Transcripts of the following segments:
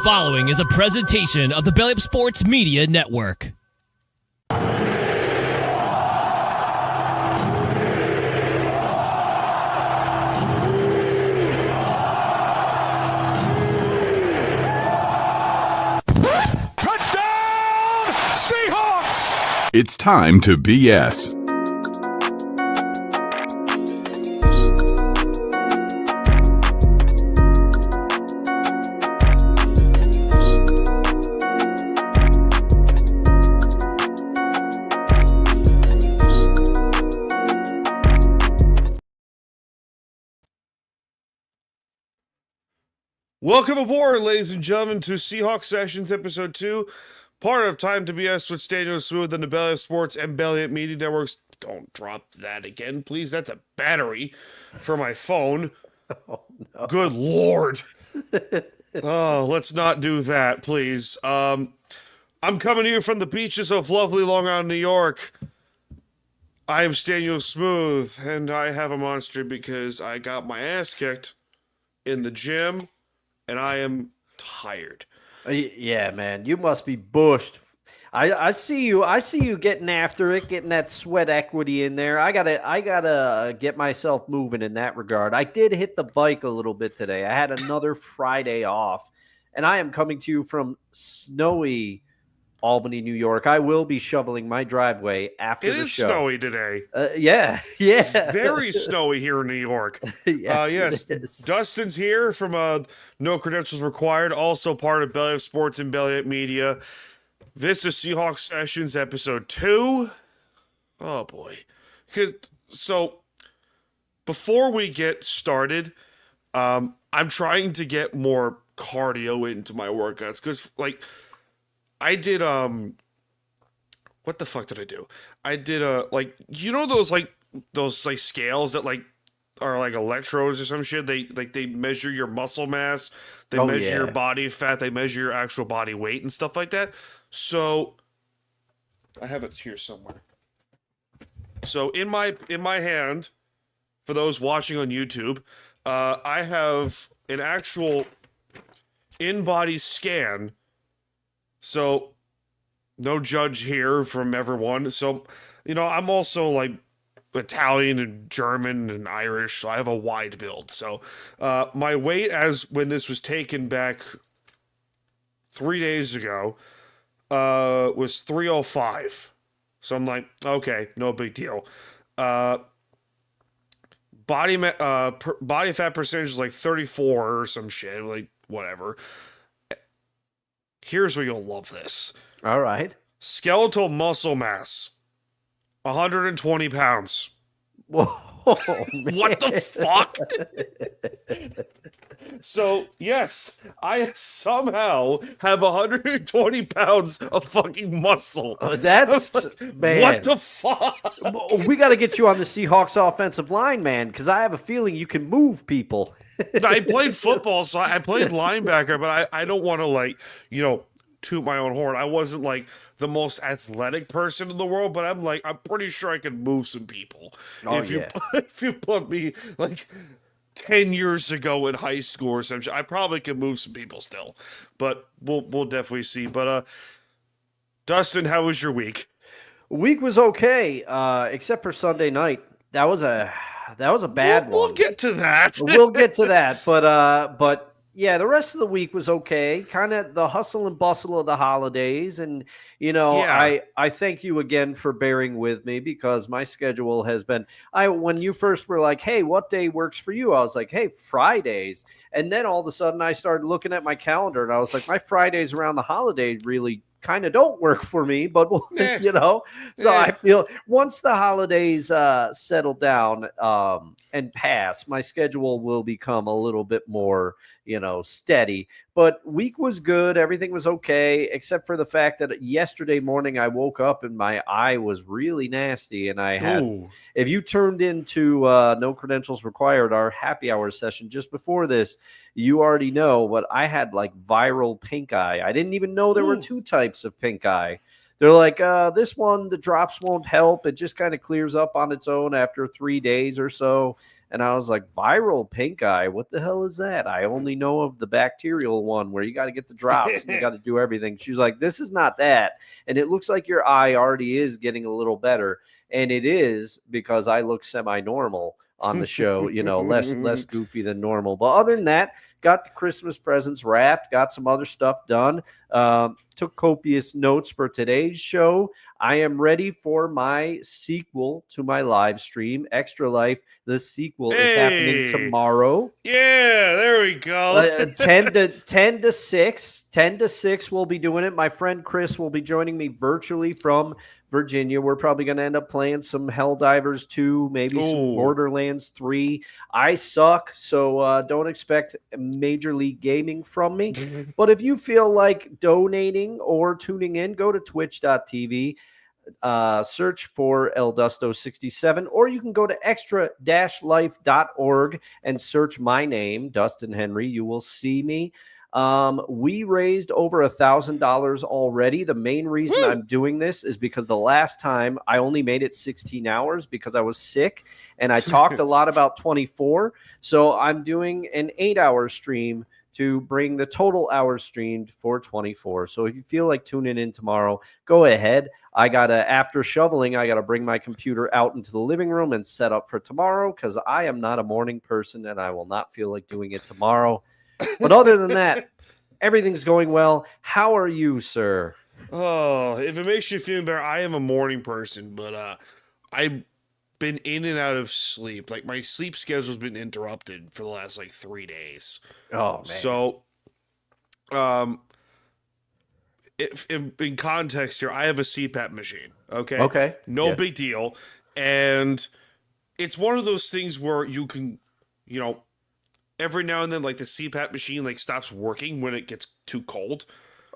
following is a presentation of the Belly Up Sports Media Network. Touchdown, Seahawks! It's time to BS. Welcome aboard, ladies and gentlemen, to Seahawks Sessions, Episode 2, part of Time to BS with Staniel Smooth and the Belly Up Sports and Belly Up Media Networks. Don't drop that again, please. That's a battery for my phone. Oh, no. Good Lord. Oh, let's not do that, please. I'm coming to you from the beaches of lovely Long Island, New York. I am Staniel Smooth, and I have a monster because I got my ass kicked in the gym. And I am tired. Yeah, man, you must be bushed. I see you. I see you getting after it, getting that sweat equity in there. I gotta get myself moving in that regard. I did hit the bike a little bit today. I had another Friday off, and I am coming to you from snowy Albany, New York. I will be shoveling my driveway after the show. It is snowy today. Yeah. Very snowy here in New York. Yes. Dustin's here from No Credentials Required, also part of Belly Up Sports and Belly Up Media. This is Seahawks Sessions, Episode 2. Oh, boy. So, before we get started, I'm trying to get more cardio into my workouts, because, I did, what the fuck did I do? I did, those scales that, are like electrodes or some shit? They measure your muscle mass, they measure your body fat, they measure your actual body weight and stuff like that. So, I have it here somewhere. So, in my hand, for those watching on YouTube, I have an actual in-body scan. So, no judge here from everyone. So, I'm also Italian and German and Irish, so I have a wide build. So, my weight when this was taken back 3 days ago, was 305. So I'm like, okay, no big deal. Body fat percentage is 34 or some shit, whatever. Here's where you'll love this. All right. Skeletal muscle mass, 120 pounds. Whoa, what the fuck? So, yes, I somehow have 120 pounds of fucking muscle. That's, man. What the fuck? We got to get you on the Seahawks offensive line, man, because I have a feeling you can move people. I played football, so I played linebacker, but I don't want to, toot my own horn. I wasn't, the most athletic person in the world, but I'm pretty sure I can move some people. If you put me, 10 years ago in high school or something, I probably could move some people still. But we'll definitely see. But, Dustin, how was your week? Week was okay, except for Sunday night. That was a bad one. We'll get to that. We'll get to that. But yeah, the rest of the week was okay. Kind of the hustle and bustle of the holidays. And, I thank you again for bearing with me, because my schedule has been, when you first were like, hey, what day works for you? I was like, hey, Fridays. And then all of a sudden I started looking at my calendar and I was like, my Fridays around the holiday really kind of don't work for me, but I feel once the holidays settle down and pass, my schedule will become a little bit more steady. But week was good, everything was okay, except for the fact that yesterday morning I woke up and my eye was really nasty, and I had if you turned into No Credentials Required, our happy hour session just before this, you already know, but I had viral pink eye. I didn't even know there were two types of pink eye. They're like, this one, the drops won't help. It just kind of clears up on its own after 3 days or so. And I was like, viral pink eye? What the hell is that? I only know of the bacterial one where you got to get the drops and you got to do everything. She's like, this is not that. And it looks like your eye already is getting a little better. And it is, because I look semi-normal on the show, less goofy than normal. But other than that, got the Christmas presents wrapped, got some other stuff done, took copious notes for today's show. I am ready for my sequel to my live stream, Extra Life. The sequel is happening tomorrow. Yeah, there we go. 10 to 6. 10 to 6 we'll be doing it. My friend Chris will be joining me virtually from Virginia. We're probably going to end up playing some Helldivers 2, maybe some Borderlands 3. I suck, so don't expect Major League Gaming from me. But if you feel like donating or tuning in, go to twitch.tv, search for El Dusto 67, or you can go to extra-life.org and search my name, Dustin Henry. You will see me. We raised over $1,000 already. The main reason I'm doing this is because the last time I only made it 16 hours because I was sick, and I talked a lot about 24. So I'm doing an 8-hour stream to bring the total hours streamed for 24. So if you feel like tuning in tomorrow, go ahead. After shoveling, I gotta bring my computer out into the living room and set up for tomorrow, because I am not a morning person and I will not feel like doing it tomorrow. But other than that, everything's going well. How are you, sir? Oh, if it makes you feel better, I am a morning person, but I've been in and out of sleep. Like, my sleep schedule's been interrupted for the last 3 days. Oh, man. So, if in context here, I have a CPAP machine. Okay. No big deal. And it's one of those things where you can, every now and then, the CPAP machine stops working when it gets too cold.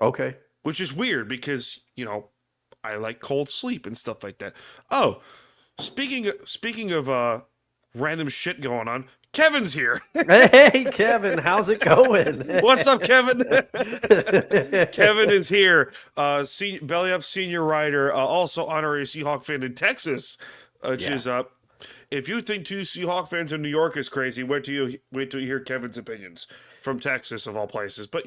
Okay. Which is weird because, I like cold sleep and stuff like that. Oh, speaking of random shit going on, Kevin's here. Hey, Kevin, how's it going? What's up, Kevin? Kevin is here. Belly Up senior writer, also honorary Seahawk fan in Texas, which is up. If you think 2 Seahawk fans in New York is crazy, wait till you hear Kevin's opinions from Texas, of all places. But,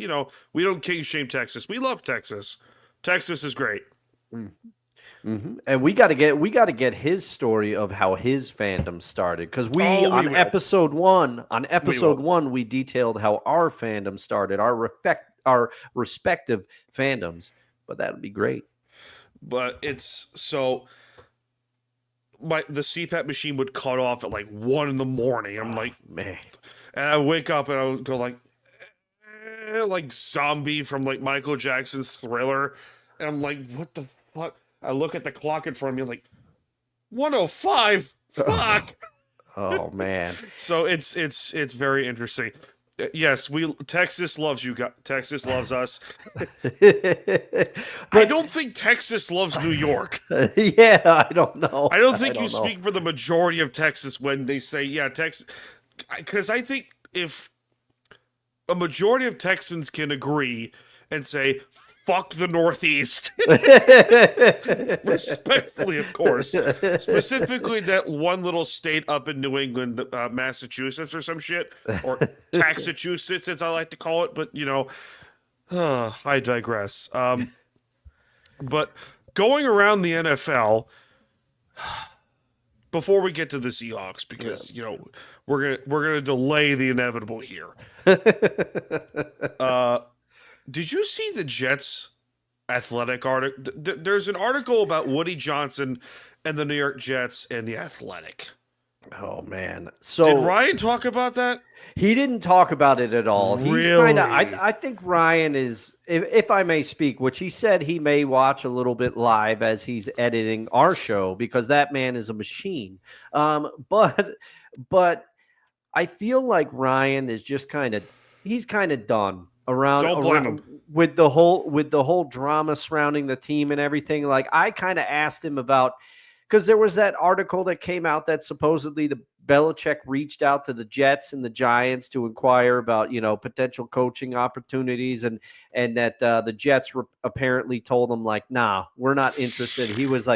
we don't king shame Texas. We love Texas. Texas is great. Mm-hmm. And we got to get his story of how his fandom started, because on episode one we detailed how our fandom started, our respective fandoms. But that would be great. But it's so. The CPAP machine would cut off at 1 in the morning. I'm man. And I wake up and I would go like zombie from Michael Jackson's Thriller. And I'm like, what the fuck? I look at the clock in front of me, 1:05. Fuck. Oh man. So it's very interesting. Yes, Texas loves you guys. Texas loves us. I don't think Texas loves New York. Yeah, I don't know. I don't think you speak for the majority of Texas when they say, Texas. Because I think if a majority of Texans can agree and say, fuck the Northeast. Respectfully, of course. Specifically that one little state up in New England, Massachusetts or some shit. Or Taxachusetts, as I like to call it. But, I digress. But going around the NFL, before we get to the Seahawks, because, we're gonna delay the inevitable here. Did you see the Jets Athletic article? There's an article about Woody Johnson and the New York Jets and the Athletic. Oh man! So did Ryan talk about that? He didn't talk about it at all. Really? He's kind of. I think Ryan is, if I may speak, which he said he may watch a little bit live as he's editing our show, because that man is a machine. But I feel like Ryan is just he's kind of done. Around with the whole drama surrounding the team and everything. I kind of asked him about, because there was that article that came out that supposedly the Belichick reached out to the Jets and the Giants to inquire about potential coaching opportunities, and that the Jets apparently told him nah, we're not interested. He was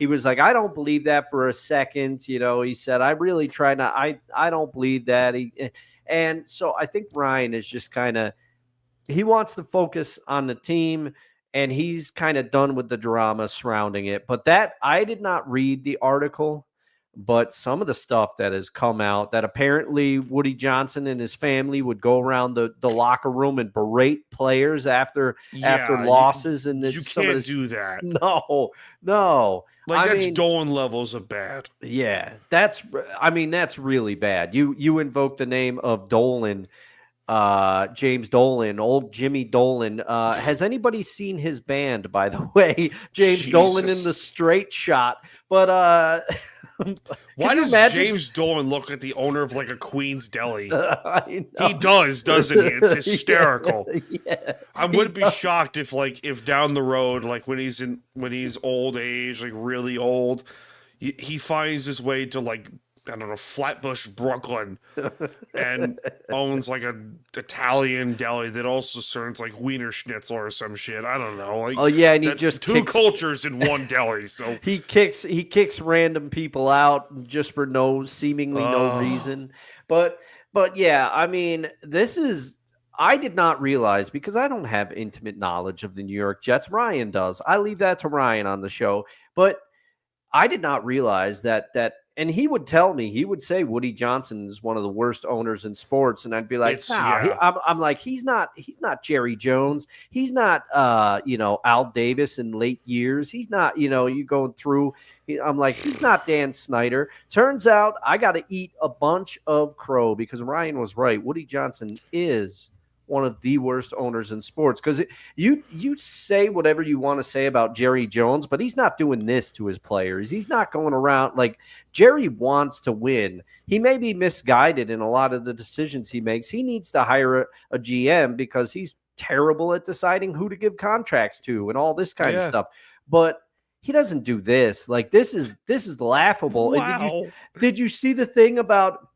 he was like, I don't believe that for a second. He said, I really try not. I don't believe that. And so I think Ryan is just kind of, he wants to focus on the team, and he's kind of done with the drama surrounding it. But that, I did not read the article, but some of the stuff that has come out, that apparently Woody Johnson and his family would go around the locker room and berate players after losses. And you can't do that. No. Like, that's Dolan levels of bad. Yeah, that's really bad. You invoke the name of Dolan, James Dolan, old Jimmy Dolan. Has anybody seen his band, by the way? James Dolan in the Straight Shot. But why does James Dolan look like the owner of like a Queen's Deli? He does, doesn't he? It's hysterical. Yeah, I wouldn't be shocked if down the road, like when he's old age, like really old, he finds his way to, like, I don't know, Flatbush, Brooklyn, and owns like an Italian deli that also serves like Wiener Schnitzel or some shit. I don't know. Like, and he that's just two cultures in one deli. So he kicks random people out just for seemingly no reason. But yeah, I mean, I did not realize, because I don't have intimate knowledge of the New York Jets. Ryan does. I leave that to Ryan on the show. But I did not realize that, and he would tell me, he would say Woody Johnson is one of the worst owners in sports, and I'd be like, I'm like, he's not Jerry Jones, he's not Al Davis in late years, he's not, you going through. I'm like, he's not Dan Snyder. Turns out I got to eat a bunch of crow, because Ryan was right. Woody Johnson is one of the worst owners in sports, because you say whatever you want to say about Jerry Jones, but he's not doing this to his players. He's not going around, like, Jerry wants to win. He may be misguided in a lot of the decisions he makes. He needs to hire a GM, because he's terrible at deciding who to give contracts to and all this kind of stuff. But he doesn't do this. Like, this is laughable. Wow. Did you see the thing about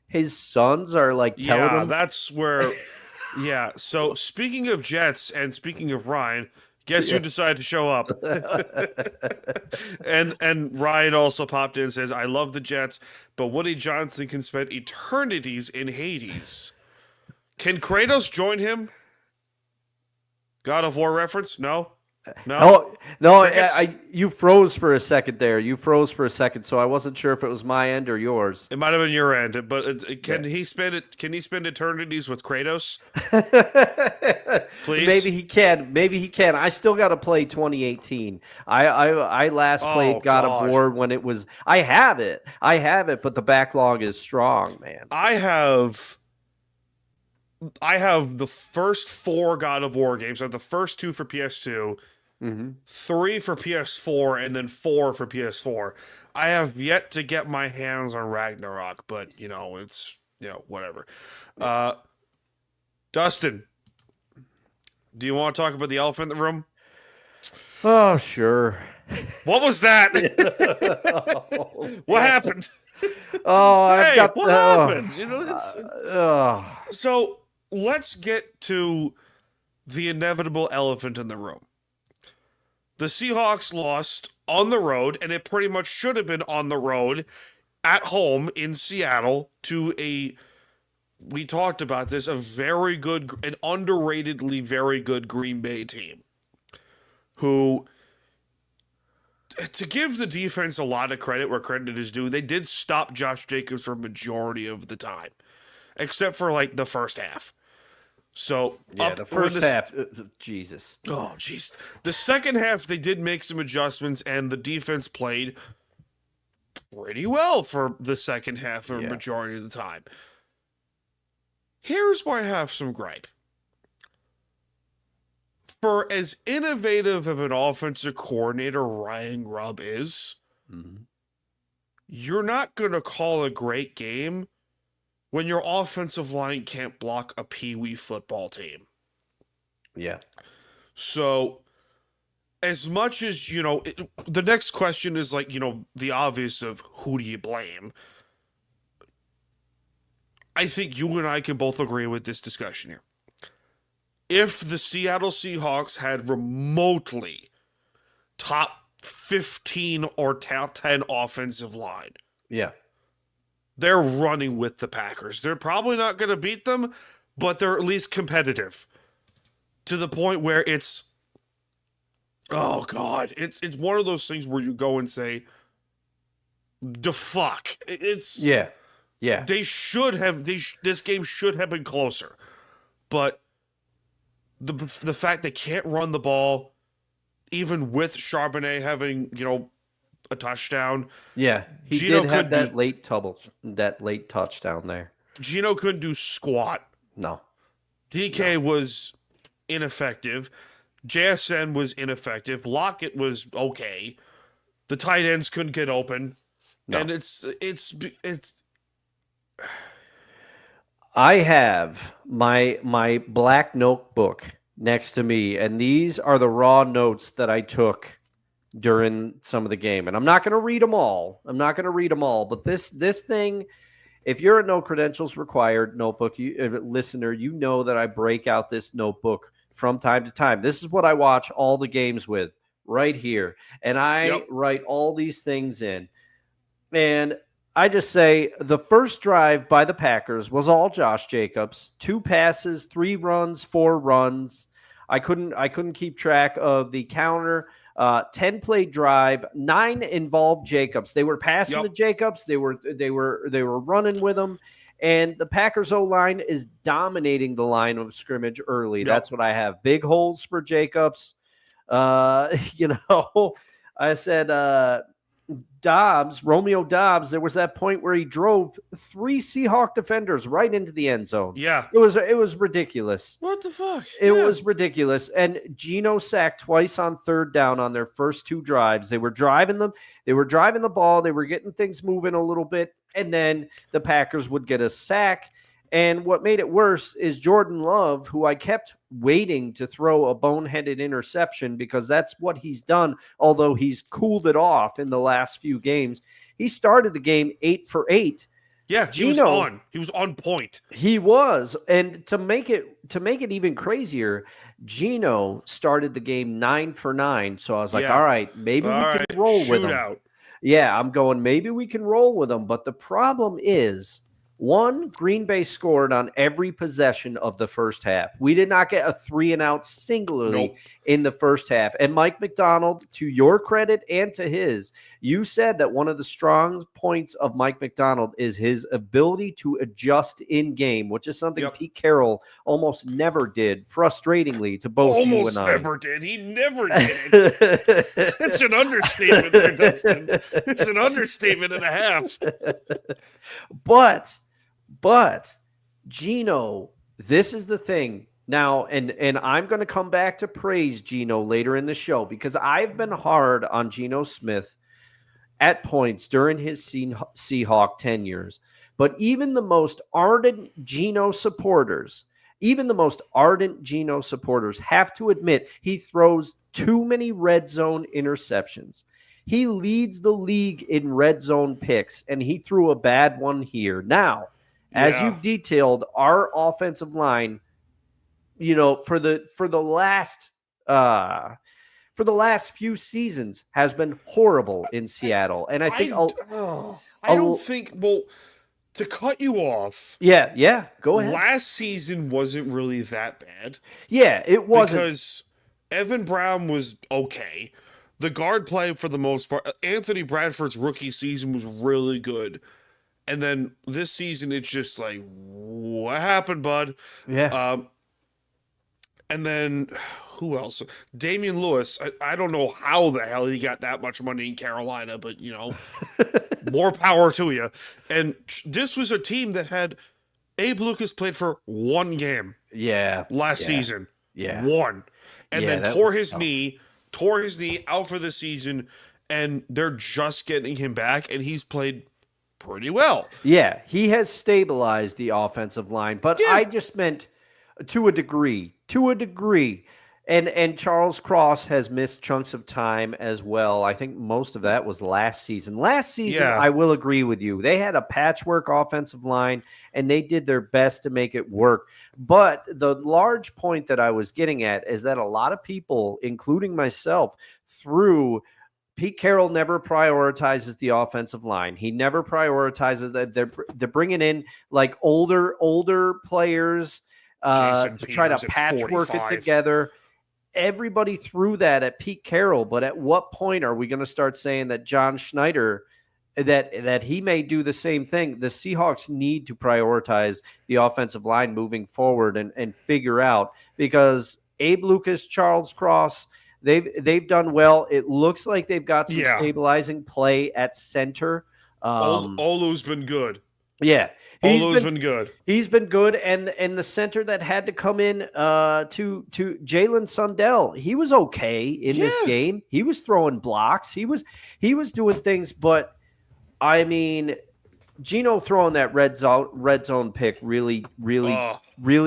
his sons are like telling him? That's where. Yeah. So speaking of Jets and speaking of Ryan, guess who decided to show up? and Ryan also popped in and says, "I love the Jets, but Woody Johnson can spend eternities in Hades. Can Kratos join him?" God of War reference? No. You froze for a second there. So I wasn't sure if it was my end or yours. It might have been your end, but can he spend it? Can he spend eternities with Kratos? Please. Maybe he can. I still got to play 2018. I last played God of War when it was. I have it, but the backlog is strong, man. I have the first 4 God of War games. I have the first 2 for PS2. 3 for PS4, and then 4 for PS4. I have yet to get my hands on Ragnarok, but it's whatever. Dustin, do you want to talk about the elephant in the room? Oh, sure. What was that? What happened? What happened? So let's get to the inevitable elephant in the room. The Seahawks lost on the road, and it pretty much should have been on the road at home in Seattle to we talked about this, an underratedly very good Green Bay team, who, to give the defense a lot of credit where credit is due, they did stop Josh Jacobs for a majority of the time, except for like the first half. So the first half, Jesus. Oh, jeez. The second half, they did make some adjustments, and the defense played pretty well for the second half for a majority of the time. Here's where I have some gripe. For as innovative of an offensive coordinator Ryan Grubb is, you're not going to call a great game when your offensive line can't block a peewee football team. Yeah. So, as much as, the next question is like, the obvious of who do you blame? I think you and I can both agree with this discussion here. if the Seattle Seahawks had remotely top 15 or top 10 offensive line. Yeah. They're running with the Packers. They're probably not going to beat them, but they're at least competitive to the point where it's, oh God, it's one of those things where you go and say, the fuck. It's yeah. They should have. This game should have been closer, but the fact they can't run the ball, even with Charbonnet having a touchdown. Yeah, he Gino did have that late touchdown there. Gino couldn't do squat. No. DK was ineffective. JSN was ineffective. Lockett was okay. The tight ends couldn't get open. No. And it's I have my black notebook next to me, and these are the raw notes that I took during some of the game. And I'm not going to read them all. But this thing, if you're a no credentials required notebook listener, you know that I break out this notebook from time to time. This is what I watch all the games with right here. And I write all these things in. And I just say the first drive by the Packers was all Josh Jacobs. 2 passes, 3 runs, 4 runs. I couldn't keep track of the counter. 10-play drive, 9 involved Jacobs. They were passing to Jacobs. They were running with him. And the Packers O-line is dominating the line of scrimmage early. That's what I have. Big holes for Jacobs. I said Romeo Dobbs, there was that point where he drove 3 Seahawk defenders right into the end zone. Yeah. It was ridiculous. What the fuck? It was ridiculous. And Gino sacked twice on 3rd down on their first 2 drives. They were driving the ball. They were getting things moving a little bit. And then the Packers would get a sack. And what made it worse is Jordan Love, who I kept waiting to throw a boneheaded interception because that's what he's done, although he's cooled it off in the last few games. He started the game 8 for 8. Yeah, Gino, he was on point. He was. And to make it even crazier, Gino started the game 9 for 9. So I was like, all right, maybe we can roll with him. Yeah, I'm going, maybe we can roll with him. But the problem is, 1, Green Bay scored on every possession of the first half. We did not get a 3-and-out singularly in the first half. And Mike McDonald, to your credit and to his, you said that one of the strong points of Mike McDonald is his ability to adjust in game, which is something Pete Carroll almost never did, frustratingly to both you and I. Almost never did. He never did. That's an understatement there, Dustin. It's an understatement and a half. But Gino, this is the thing now, and I'm going to come back to praise Gino later in the show because I've been hard on Geno Smith at points during his Seahawk tenures. But even the most ardent Geno supporters have to admit he throws too many red zone interceptions. He leads the league in red zone picks, and he threw a bad one here. Now, as you've detailed, our offensive line, for the last few seasons has been horrible in Seattle, and I think to cut you off. Yeah, go ahead. Last season wasn't really that bad. Yeah, it wasn't because Evan Brown was okay. The guard play for the most part. Anthony Bradford's rookie season was really good. And then this season, it's just like, what happened, bud? Yeah. And then, who else? Damian Lewis. I don't know how the hell he got that much money in Carolina, but, more power to you. And this was a team that had Abe Lucas played for 1 game. Last season. 1. And then tore his knee out for the season, and they're just getting him back, and he's played pretty well. Yeah, he has stabilized the offensive line, but I just meant to a degree. And Charles Cross has missed chunks of time as well. I think most of that was last season. Last season, Yeah. I will agree with you. They had a patchwork offensive line, and they did their best to make it work. But the large point that I was getting at is that a lot of people, including myself, threw Pete Carroll never prioritizes the offensive line. He never prioritizes that. They're bringing in like older players to try to patchwork it together. Everybody threw that at Pete Carroll, but at what point are we going to start saying that John Schneider, that he may do the same thing? The Seahawks need to prioritize the offensive line moving forward and figure out, because Abe Lucas, Charles Cross, they've done well. It looks like they've got some stabilizing play at center. Olu's been good. Yeah. Olu's been good. He's been good, and the center that had to come in to Jalen Sundell, he was okay in this game. He was throwing blocks. He was doing things, but I mean, Geno throwing that red zone pick really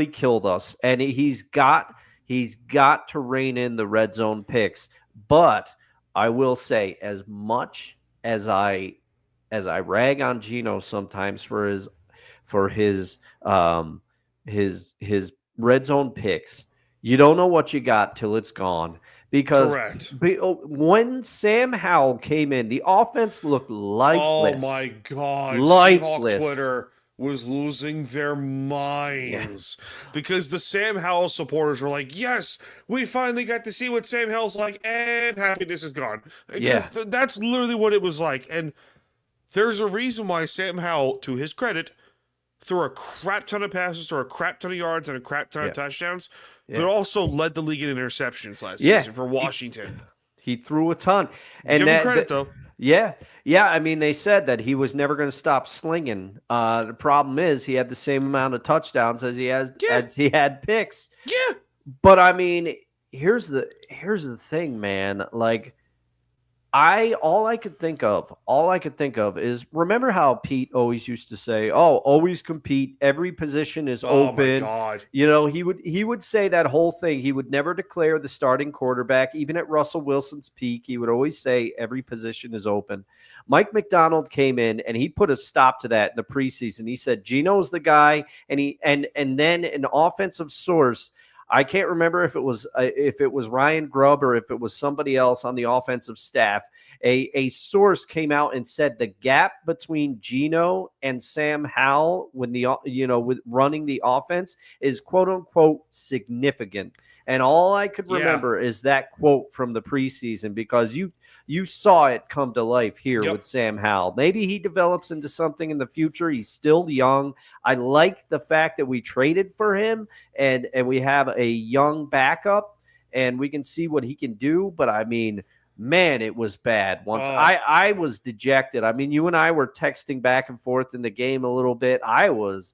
killed us, and he's got to rein in the red zone picks. But I will say, as much as I rag on Geno sometimes for his red zone picks, you don't know what you got till it's gone. Because when Sam Howell came in, the offense looked lifeless. Oh my God! Lifeless. Seahawk Twitter was losing their minds because the Sam Howell supporters were like, "Yes, we finally got to see what Sam Howell's like, and happiness is gone." Because that's literally what it was like, and there's a reason why Sam Howell, to his credit, threw a crap ton of passes for a crap ton of yards and a crap ton of touchdowns, but also led the league in interceptions last season for Washington. He threw a ton. And give him credit, though. Yeah. I mean, they said that he was never going to stop slinging. The problem is he had the same amount of touchdowns as he had picks. Yeah. But I mean, here's the thing, man. Like, all I could think of is, remember how Pete always used to say, "Oh, always compete. Every position is open." Oh my God. You know, he would say that whole thing. He would never declare the starting quarterback. Even at Russell Wilson's peak, he would always say every position is open. Mike McDonald came in and he put a stop to that in the preseason. He said Geno's the guy, and then an offensive source, I can't remember if it was Ryan Grubb or if it was somebody else on the offensive staff. A source came out and said the gap between Geno and Sam Howell with running the offense is quote unquote significant. And all I could remember is that quote from the preseason, because you saw it come to life here with Sam Howell. Maybe he develops into something in the future. He's still young. I like the fact that we traded for him and we have a young backup and we can see what he can do. But I mean, man, it was bad. I was dejected. I mean, you and I were texting back and forth in the game a little bit. I was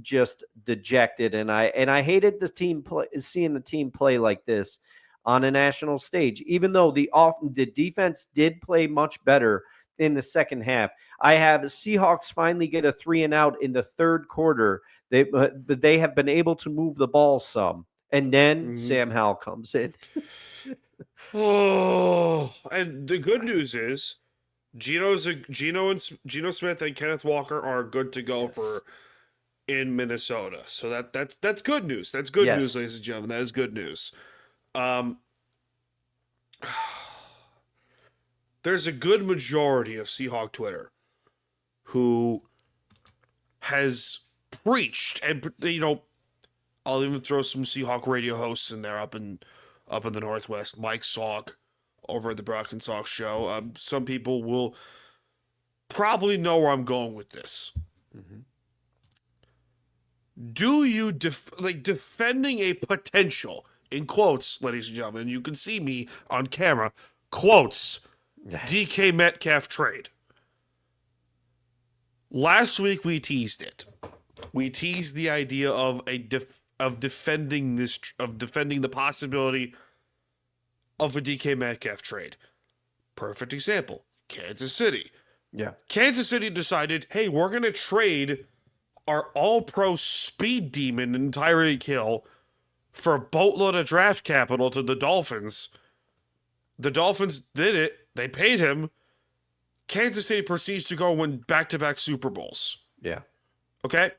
just dejected, and I hated the team seeing the team play like this on a national stage, even though the defense did play much better in the second half. I have Seahawks finally get a 3-and-out in the third quarter. They have been able to move the ball some, and then Sam Howell comes in. And the good news is Geno Smith and Kenneth Walker are good to go for in Minnesota. So that's good news. That's good news, ladies and gentlemen. That is good news. There's a good majority of Seahawk Twitter who has preached, and I'll even throw some Seahawk radio hosts in there up in the Northwest. Mike Salk over at the Brock and Salk show. Some people will probably know where I'm going with this. Mm-hmm. Do you defending a potential, in quotes, ladies and gentlemen, you can see me on camera, quotes, DK Metcalf trade? Last week we teased it. We teased the idea of defending the possibility of a DK Metcalf trade. Perfect example, Kansas City. Yeah. Kansas City decided, hey, we're going to trade our all-pro speed demon and Tyreek Hill for a boatload of draft capital to the Dolphins. The Dolphins did it. They paid him. Kansas City proceeds to go win back-to-back Super Bowls. Yeah. Okay?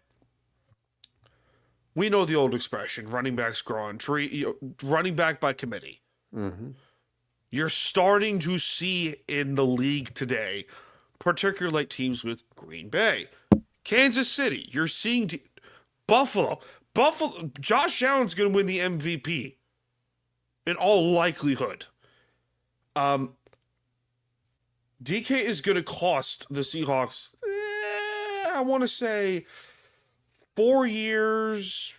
We know the old expression, running backs grow on tree, running back by committee. Mm-hmm. You're starting to see in the league today, particularly like teams with Green Bay, Kansas City, you're seeing Buffalo, Josh Allen's going to win the MVP in all likelihood. DK is going to cost the Seahawks, I want to say 4 years,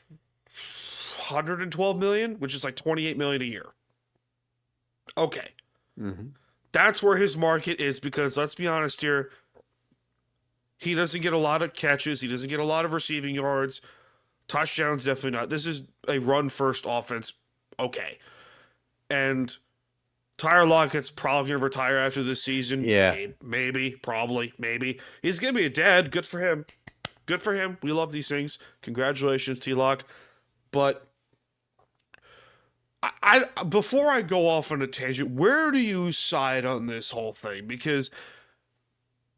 $112 million, which is like $28 million a year. Okay. Mm-hmm. That's where his market is, because let's be honest here, he doesn't get a lot of catches. He doesn't get a lot of receiving yards. Touchdowns, definitely not. This is a run-first offense. Okay. And Tyler Lockett's probably going to retire after this season. Yeah. Maybe, probably, maybe. He's going to be a dad. Good for him. Good for him. We love these things. Congratulations, T-Lock. But I before I go off on a tangent, where do you side on this whole thing? Because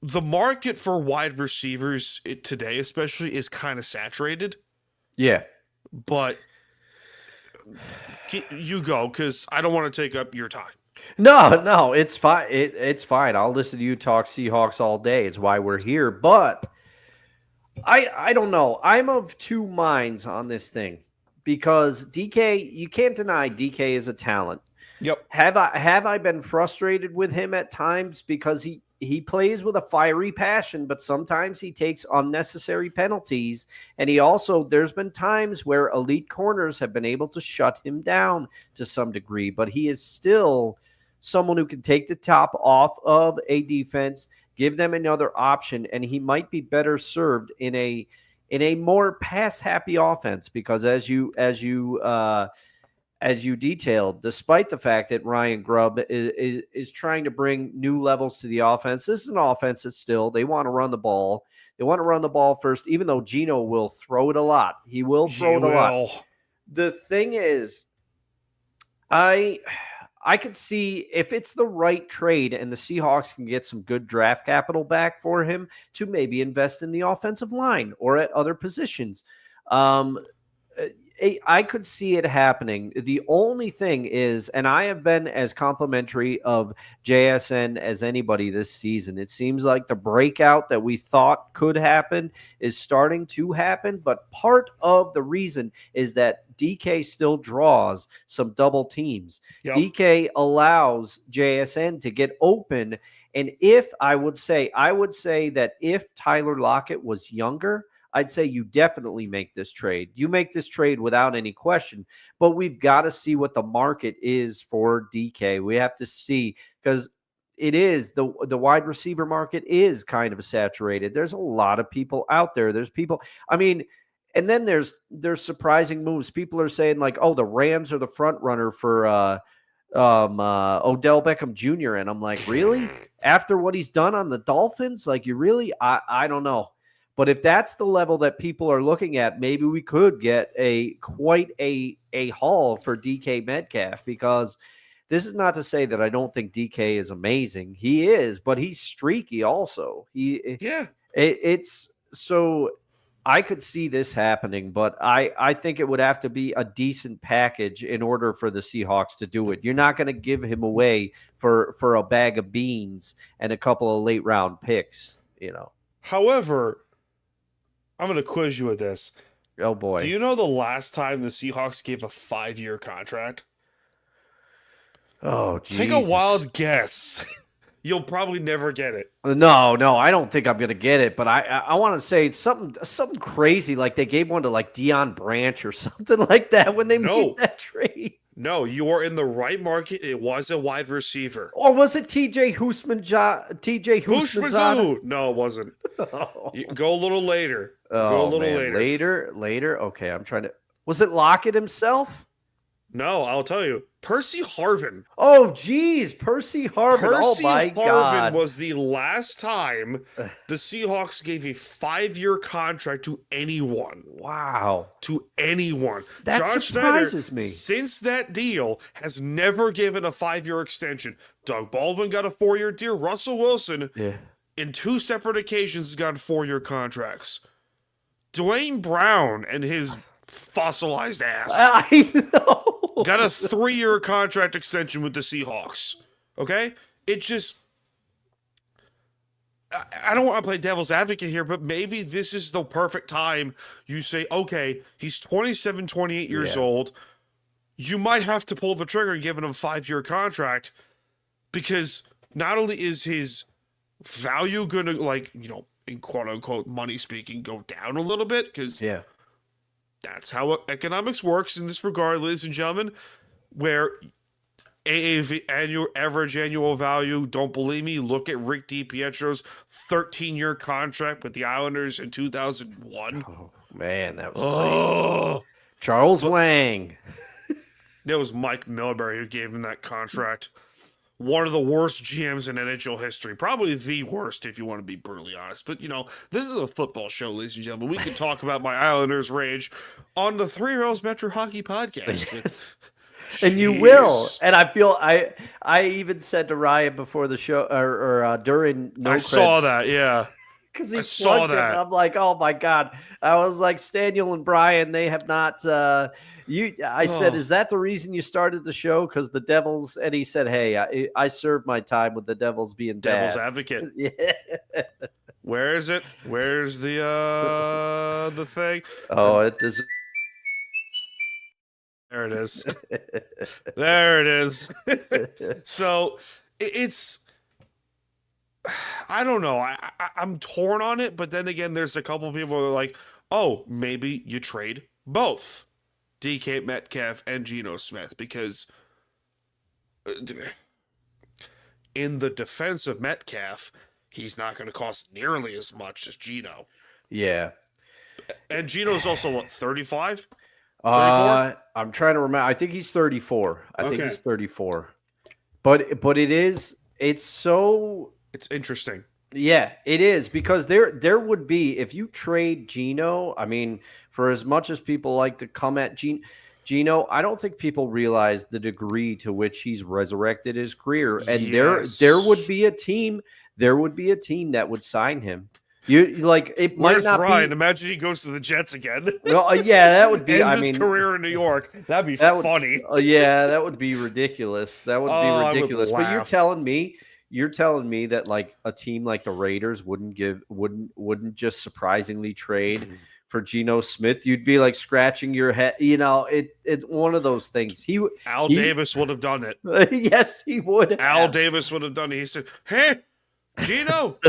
the market for wide receivers today, especially, is kind of saturated. Yeah. But you go, because I don't want to take up your time. No, it's fine. It's fine. I'll listen to you talk Seahawks all day. It's why we're here. But I don't know. I'm of two minds on this thing, because DK, you can't deny DK is a talent. Yep. Have I been frustrated with him at times, because he plays with a fiery passion, but sometimes he takes unnecessary penalties. And there's been times where elite corners have been able to shut him down to some degree, but he is still someone who can take the top off of a defense, give them another option, and he might be better served in a more pass-happy offense, because as you detailed, despite the fact that Ryan Grubb is trying to bring new levels to the offense, this is an offense that still, they want to run the ball. They want to run the ball first, even though Geno will throw it a lot. He will throw it a lot. The thing is, I could see if it's the right trade and the Seahawks can get some good draft capital back for him to maybe invest in the offensive line or at other positions. I could see it happening. The only thing is, and I have been as complimentary of JSN as anybody this season. It seems like the breakout that we thought could happen is starting to happen. But part of the reason is that DK still draws some double teams. Yep. DK allows JSN to get open. And I would say that if Tyler Lockett was younger, I'd say you definitely make this trade. You make this trade without any question, but we've got to see what the market is for DK. We have to see, because it is the wide receiver market is kind of saturated. There's a lot of people out there. There's people, and then there's surprising moves. People are saying like, oh, the Rams are the front runner for Odell Beckham Jr. And I'm like, really? After what he's done on the Dolphins? Like, you really? I don't know. But if that's the level that people are looking at, maybe we could get quite a haul for DK Metcalf, because this is not to say that I don't think DK is amazing. He is, but he's streaky also. It's so I could see this happening, but I think it would have to be a decent package in order for the Seahawks to do it. You're not going to give him away for a bag of beans and a couple of late round picks, However, I'm going to quiz you with this. Oh, boy. Do you know the last time the Seahawks gave a 5-year contract? Oh, Jesus. Take a wild guess. You'll probably never get it. No, I don't think I'm going to get it, but I want to say something crazy, like they gave one to like Deion Branch or something like that when they made that trade. No, you are in the right market. It was a wide receiver. Or was it TJ Houshmandzadeh? No, it wasn't. Go a little later. Later. Okay, I'm trying to. Was it Lockett himself? No, I'll tell you. Percy Harvin. Oh, geez, Percy Harvin. Percy Oh, my Harvin God. was the last time the Seahawks gave a 5-year contract to anyone. Wow. To anyone. That John surprises Schneider, me. since that deal, has never given a 5-year extension. Doug Baldwin got a 4-year deal. Russell Wilson, in 2 separate occasions, has gotten 4-year contracts. Dwayne Brown and his fossilized ass. I know. Got a 3-year contract extension with the Seahawks. Okay? It just... I don't want to play devil's advocate here, but maybe this is the perfect time you say, okay, he's 27, 28 years old. You might have to pull the trigger and give him a 5-year contract because not only is his value going to, like, you know, in quote-unquote money speaking, go down a little bit because... That's how economics works in this regard, ladies and gentlemen, where AAV, average annual value, don't believe me, look at Rick DiPietro's 13-year contract with the Islanders in 2001. Oh, man, that was crazy. Charles Lang. That was Mike Milbury who gave him that contract. One of the worst GMs in NHL history. Probably the worst, if you want to be brutally honest. But, you know, this is a football show, ladies and gentlemen. We can talk about my Islanders rage on the Three Rails Metro Hockey Podcast. Yes. And you will. And I feel I even said to Ryan before the show or during No I saw that, yeah. Because he plugged it. And I'm like, oh my God. I was like, Staniel and Brian, they have not I said, is that the reason you started the show? Because the Devils, and he said, hey, I served my time with the Devils being Devil's bad. advocate. Yeah. Where is it? Where's the thing? Oh, it does. There it is. There it is. So it's, I don't know. I'm torn on it, but then again, there's a couple of people who are like, oh, maybe you trade both DK Metcalf and Geno Smith, because in the defense of Metcalf, he's not going to cost nearly as much as Geno. Yeah. And Geno's also, what, 35? I'm trying to remember. I think he's 34. I think he's 34. But it's interesting. Yeah, it is, because there would be, if you trade Geno, I mean, for as much as people like to come at Geno, I don't think people realize the degree to which he's resurrected his career. And there would be a team that would sign him. You like it. Where's might not Brian? be. Imagine he goes to the Jets again. Well, yeah, that would be. Ends his career in New York. That'd be funny. Yeah, that would be ridiculous. That would be ridiculous. But you're telling me that like a team like the Raiders wouldn't just surprisingly trade for Geno Smith? You'd be like scratching your head. You know, it's one of those things. Al Davis would have done it. Yes, he would. Al Davis would have done it. He said, "Hey, Geno,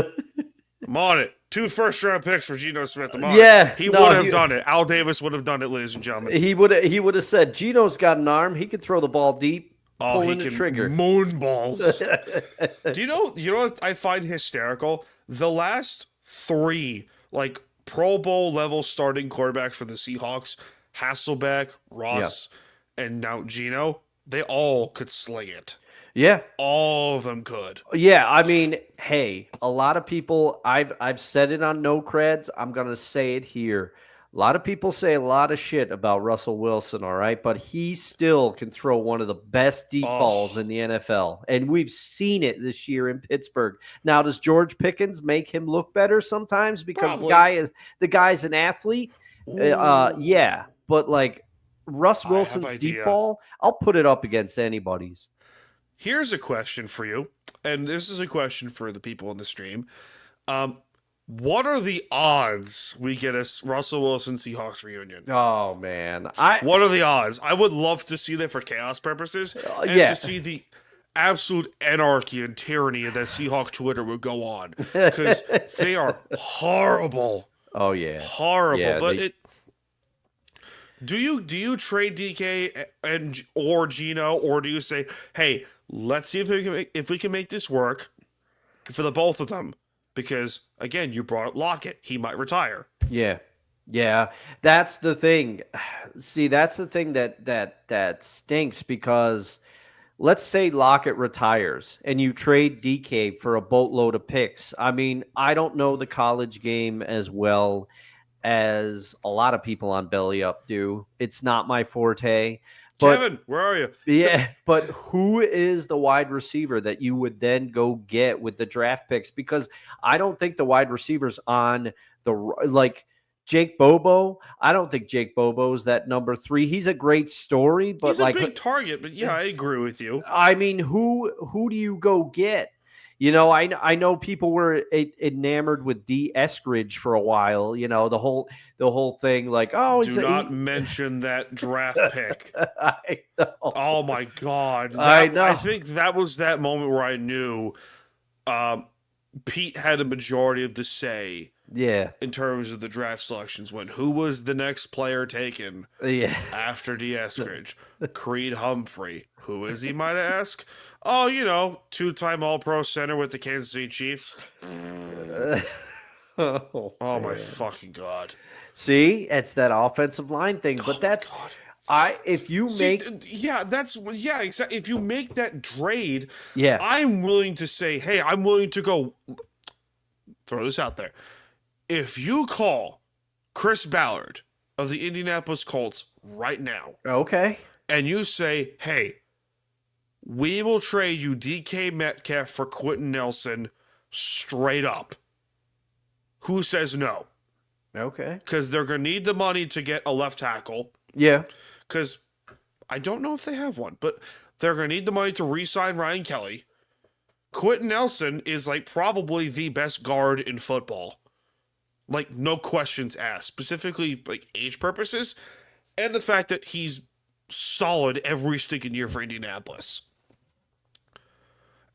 I'm on it. 2 first-round picks for Geno Smith. I'm on it." He would have done it. Al Davis would have done it, ladies and gentlemen. He would have said, "Geno's got an arm. He could throw the ball deep." He can trigger. Moon balls. Do you know what I find hysterical? The last 3 like Pro Bowl level starting quarterbacks for the Seahawks, Hasselbeck, Russ, and now Geno, they all could sling it. Yeah. All of them could. Yeah, I mean, hey, a lot of people, I've said it on No Creds, I'm going to say it here. A lot of people say a lot of shit about Russell Wilson, all right? But he still can throw one of the best deep balls in the NFL. And we've seen it this year in Pittsburgh. Now, does George Pickens make him look better sometimes because the guy's an athlete? Yeah, but like Russ Wilson's deep ball, I'll put it up against anybody's. Here's a question for you, and this is a question for the people in the stream. What are the odds we get a Russell Wilson Seahawks reunion? Oh, man. What are the odds? I would love to see that for chaos purposes, and to see the absolute anarchy and tyranny that Seahawk Twitter would go on, because they are horrible. Oh, yeah. Horrible. Yeah, but do you trade DK or Geno, or do you say, hey, let's see if we can make this work for the both of them? Because, again, you brought up Lockett. He might retire. Yeah. Yeah, that's the thing. See, that's the thing that stinks because let's say Lockett retires and you trade DK for a boatload of picks. I mean, I don't know the college game as well as a lot of people on Belly Up do. It's not my forte. But Kevin, where are you? yeah, but who is the wide receiver that you would then go get with the draft picks? Because I don't think the wide receivers on the like Jake Bobo. I don't think Jake Bobo's that number 3. He's a great story, but He's a like big target, but yeah, I agree with you. I mean, who do you go get? You know, I know people were enamored with D. Eskridge for a while. You know, the whole thing like, oh, do not mention that draft pick. I know. Oh my god, I know. I think that was that moment where I knew Pete had a majority of the say. Yeah, in terms of the draft selections, when who was the next player taken? Yeah, after D. Eskridge, Creed Humphrey. Who is he, might I ask? Oh, 2-time All-Pro center with the Kansas City Chiefs. oh my fucking god! See, it's that offensive line thing, but that's if you make exactly. If you make that trade, yeah, I'm willing to say, hey, I'm willing to go. Throw this out there. If you call Chris Ballard of the Indianapolis Colts right now, okay, and you say, hey, we will trade you DK Metcalf for Quentin Nelson straight up, who says no? Okay. Because they're going to need the money to get a left tackle. Yeah. Because I don't know if they have one, but they're going to need the money to re-sign Ryan Kelly. Quentin Nelson is like probably the best guard in football. Like, no questions asked. Specifically, like, age purposes. And the fact that he's solid every stinking year for Indianapolis.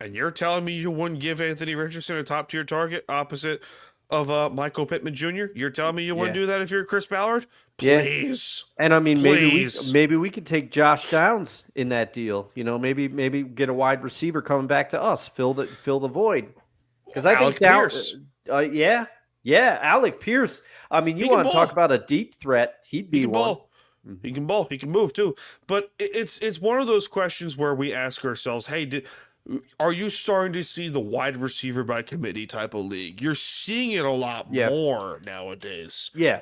And you're telling me you wouldn't give Anthony Richardson a top-tier target opposite of Michael Pittman Jr.? You're telling me you wouldn't do that if you're Chris Ballard? Please. Yeah. And I mean, please. maybe we could take Josh Downs in that deal. You know, maybe get a wide receiver coming back to us, fill the void. Because I think Pierce. Yeah, Alec Pierce. I mean, you want to talk about a deep threat? He'd be one. He can ball. He can move too. But it's one of those questions where we ask ourselves, hey, are you starting to see the wide receiver by committee type of league? You're seeing it a lot more nowadays. Yeah.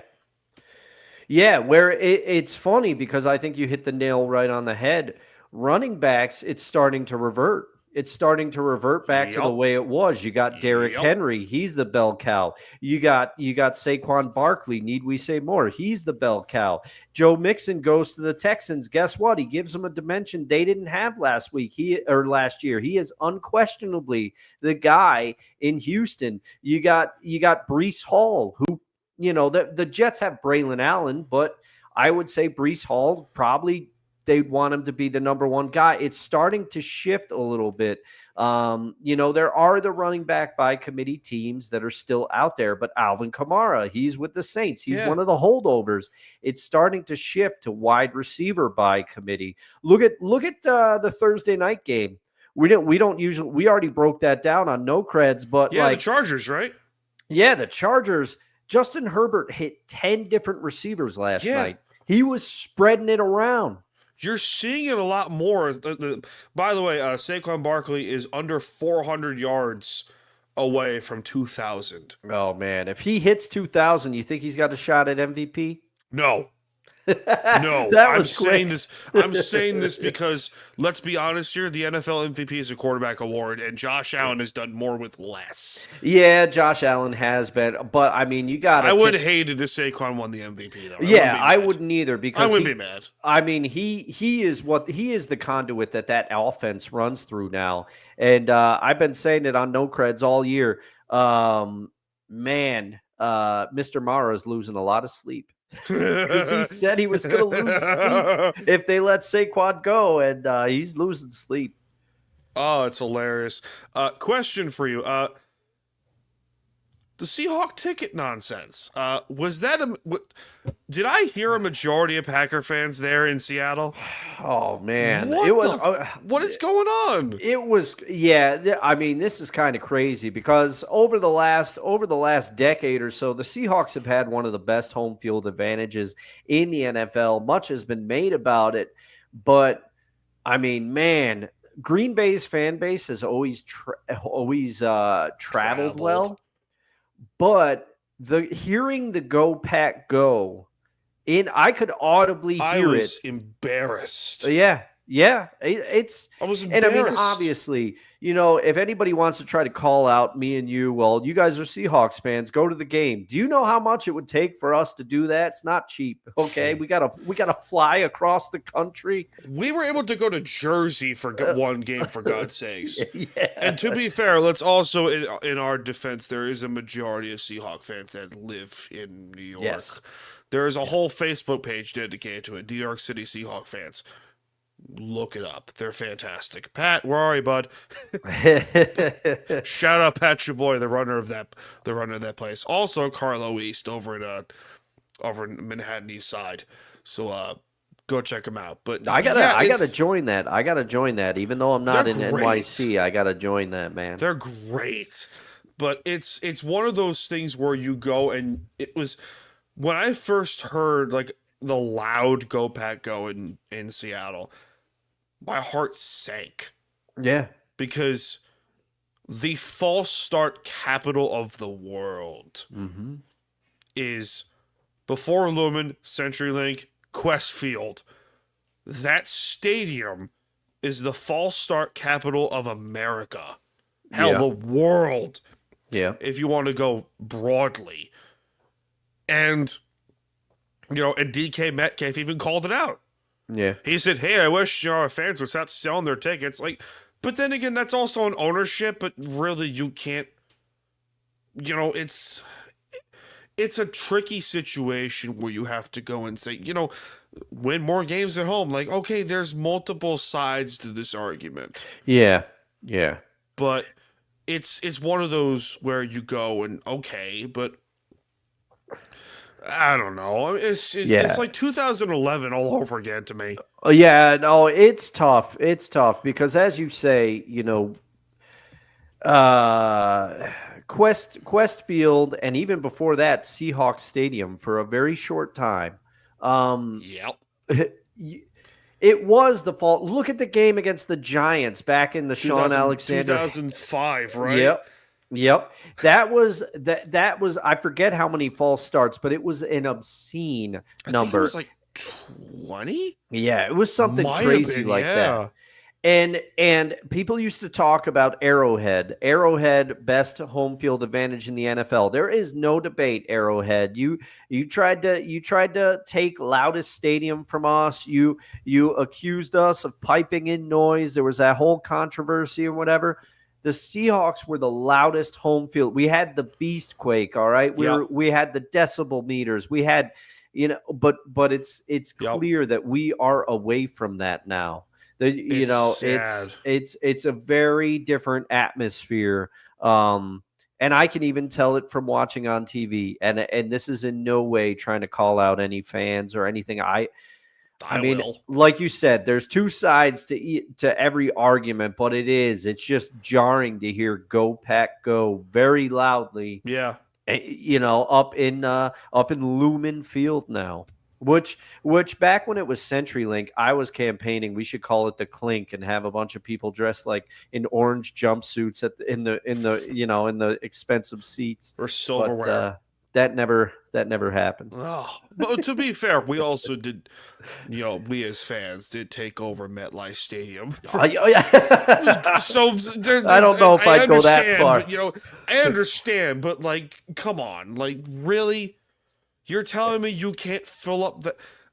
Yeah, where it's funny because I think you hit the nail right on the head. Running backs, it's starting to revert. It's starting to revert back to the way it was. You got Derrick Henry. He's the bell cow. You got Saquon Barkley. Need we say more? He's the bell cow. Joe Mixon goes to the Texans. Guess what? He gives them a dimension they didn't have last year. He is unquestionably the guy in Houston. You got Breece Hall, who, the Jets have Braylon Allen, but I would say Breece Hall probably they'd want him to be the number one guy. It's starting to shift a little bit. There are the running back by committee teams that are still out there, but Alvin Kamara, he's with the Saints. He's one of the holdovers. It's starting to shift to wide receiver by committee. Look at the Thursday night game. We already broke that down on No Creds, but the Chargers, right? Yeah, the Chargers. Justin Herbert hit 10 different receivers last night. He was spreading it around. You're seeing it a lot more. By the way, Saquon Barkley is under 400 yards away from 2,000. Oh, man. If he hits 2,000, you think he's got a shot at MVP? No. No. I'm saying this because, let's be honest here, the NFL MVP is a quarterback award, and Josh Allen has done more with less. Yeah, Josh Allen has been. But, I mean, you got to... I would hate it if Saquon won the MVP, though. I wouldn't either because... I wouldn't be mad. I mean, he is the conduit that offense runs through now. And I've been saying it on No Creds all year. Mr. Mara's losing a lot of sleep. Because he said he was going to lose sleep if they let Saquon go, and he's losing sleep. Oh, it's hilarious. Question for you. the Seahawk ticket nonsense. Was that did I hear a majority of Packer fans there in Seattle? Oh man, What is going on? It was, yeah. I mean, this is kind of crazy because over the last decade or so, the Seahawks have had one of the best home field advantages in the NFL. Much has been made about it, but I mean, man, Green Bay's fan base has always traveled well. But hearing the Go Pack Go, I could audibly hear it. I was embarrassed. Yeah. I was embarrassed. And I mean, obviously, if anybody wants to try to call out me and you, well, you guys are Seahawks fans, go to the game. Do you know how much it would take for us to do that? It's not cheap. Okay. We gotta fly across the country. We were able to go to Jersey for one game, for God's sakes. Yeah. And to be fair, let's also, in our defense, there is a majority of Seahawk fans that live in New York. Yes. There is a whole Facebook page dedicated to it, New York City Seahawk fans. Look it up. They're fantastic. Pat, where are you, bud? Shout out Pat Chavoy, the runner of that place. Also, Carlo East over in Manhattan East Side. So go check them out. But I gotta join that. I gotta join that. Even though I'm not in NYC, I gotta join that, man. They're great. But it's one of those things where you go, and it was when I first heard like the loud Go Pack Go in Seattle, my heart sank. Yeah. Because the false start capital of the world is before Lumen, CenturyLink, Quest Field. That stadium is the false start capital of America. Hell, the world. Yeah. If you want to go broadly. And, and DK Metcalf even called it out. Yeah. He said, hey, I wish our fans would stop selling their tickets. But then again, that's also an ownership, but really you can't, it's a tricky situation where you have to go and say, win more games at home. Like, okay, there's multiple sides to this argument. Yeah. Yeah. But it's one of those where you go and, okay, but I don't know. It's like 2011 all over again to me. Yeah, no, it's tough. It's tough because, as you say, Quest Field, and even before that, Seahawks Stadium for a very short time. It was the fault. Look at the game against the Giants back in the Sean Alexander 2005, right? Yep. That was I forget how many false starts, but it was an obscene number. It was like 20? Yeah, it was something crazy like that. And people used to talk about Arrowhead. Arrowhead, best home field advantage in the NFL. There is no debate, Arrowhead. You tried to take loudest stadium from us. You accused us of piping in noise. There was that whole controversy and whatever. The Seahawks were the loudest home field. We had the beast quake, all right? We had the decibel meters. We had, but it's clear that we are away from that now. It's a very different atmosphere. And I can even tell it from watching on TV. And this is in no way trying to call out any fans or anything. I mean, like you said, there's two sides to every argument, but it's just jarring to hear Go Pack Go very loudly. Yeah. Up in Lumen Field now. Which back when it was CenturyLink, I was campaigning we should call it the Clink and have a bunch of people dressed like in orange jumpsuits in the expensive seats or silverware. That never happened. Oh, but to be fair, we also did, we as fans did take over MetLife Stadium. So I don't know if I'd go that far. But, I understand, but come on, really? You're telling me you can't fill up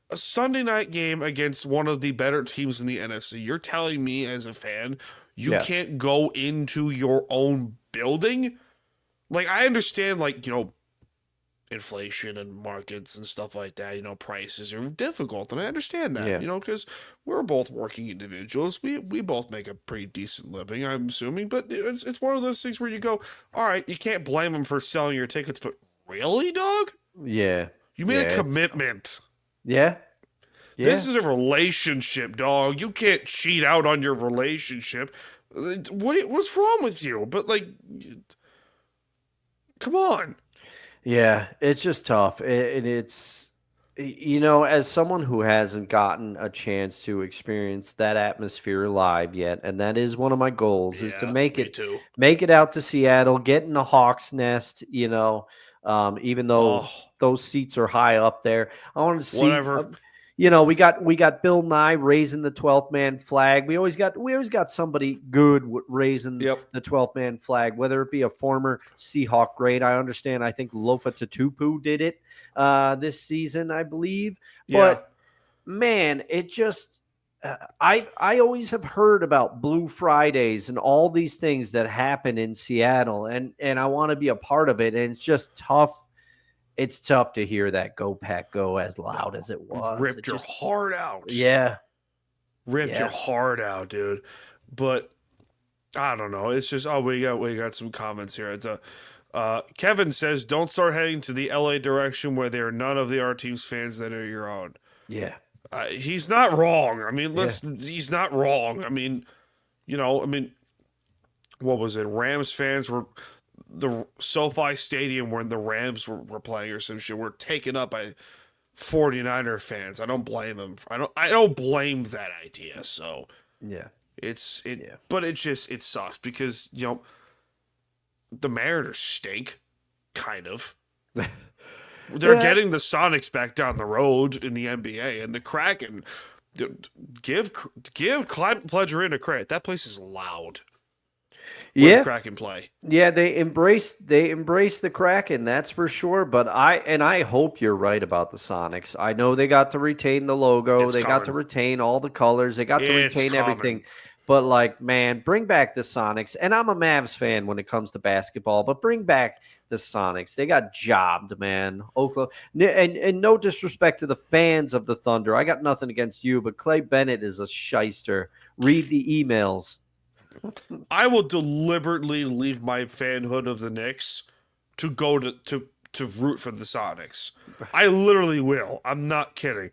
a Sunday night game against one of the better teams in the NFC? You're telling me as a fan you can't go into your own building? I understand, inflation and markets and stuff like that. Prices are difficult, and I understand that. Yeah. Because we're both working individuals. We both make a pretty decent living, I'm assuming. But it's one of those things where you go, all right, you can't blame them for selling your tickets, but really, dog? Yeah. You made a commitment. Yeah. Yeah. This is a relationship, dog. You can't cheat out on your relationship. What's wrong with you? But come on. Yeah, it's just tough. It's as someone who hasn't gotten a chance to experience that atmosphere live yet, and that is one of my goals, is to make it out to Seattle, get in the Hawks nest, even though those seats are high up there. I want to see whatever. We got Bill Nye raising the 12th man flag. We always got somebody good raising the 12th man flag, whether it be a former Seahawk great. I understand. I think Lofa Tatupu did it this season, I believe. But man, it just I always have heard about Blue Fridays and all these things that happen in Seattle, and I want to be a part of it. And it's just tough. It's tough to hear that "Go Pack Go" as loud as it was. Ripped your heart out. Yeah. Ripped your heart out, dude. But I don't know. It's just we got some comments here. It's Kevin says, "Don't start heading to the LA direction where there are none of our team's fans that are your own." Yeah. He's not wrong. I mean, he's not wrong. I mean, what was it? Rams fans were the SoFi Stadium when the Rams were playing or some shit were taken up by 49er fans. I don't blame them. I don't blame that idea. So yeah, but it sucks because the Mariners stink, kind of. They're getting the Sonics back down the road in the NBA, and the Kraken. Give Climate Pledge Arena credit. That place is loud. The Kraken play. Yeah, they embrace the Kraken, that's for sure. But I hope you're right about the Sonics. I know they got to retain the logo, got to retain all the colors, they got to retain everything. But man, bring back the Sonics. And I'm a Mavs fan when it comes to basketball, but bring back the Sonics. They got jobbed, man. Oklahoma, and no disrespect to the fans of the Thunder. I got nothing against you, but Clay Bennett is a shyster. Read the emails. I will deliberately leave my fanhood of the Knicks to go to root for the Sonics. I literally will. I'm not kidding.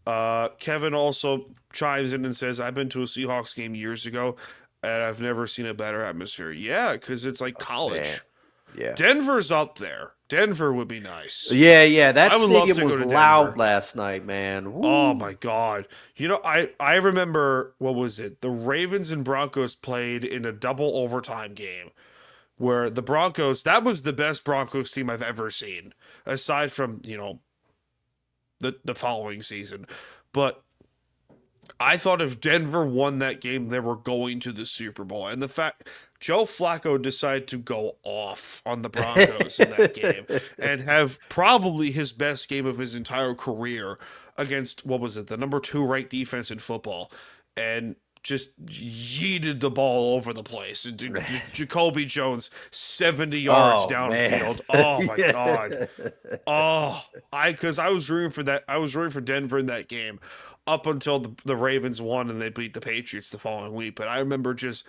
Kevin also chimes in and says, "I've been to a Seahawks game years ago, and I've never seen a better atmosphere." Yeah, because it's like college. Yeah, Denver's up there. Denver would be nice. Yeah. That stadium was loud last night, man. Woo. Oh my God! I remember, what was it? The Ravens and Broncos played in a double overtime game, where the Broncos. That was the best Broncos team I've ever seen, aside from the following season. But I thought if Denver won that game, they were going to the Super Bowl. And the fact Joe Flacco decided to go off on the Broncos in that game and have probably his best game of his entire career against, what was it, the number 2 ranked defense in football, and just yeeted the ball over the place. And Jacoby Jones, 70 yards downfield. Oh my God. Because I was rooting for that. I was rooting for Denver in that game up until the Ravens won and they beat the Patriots the following week. But I remember just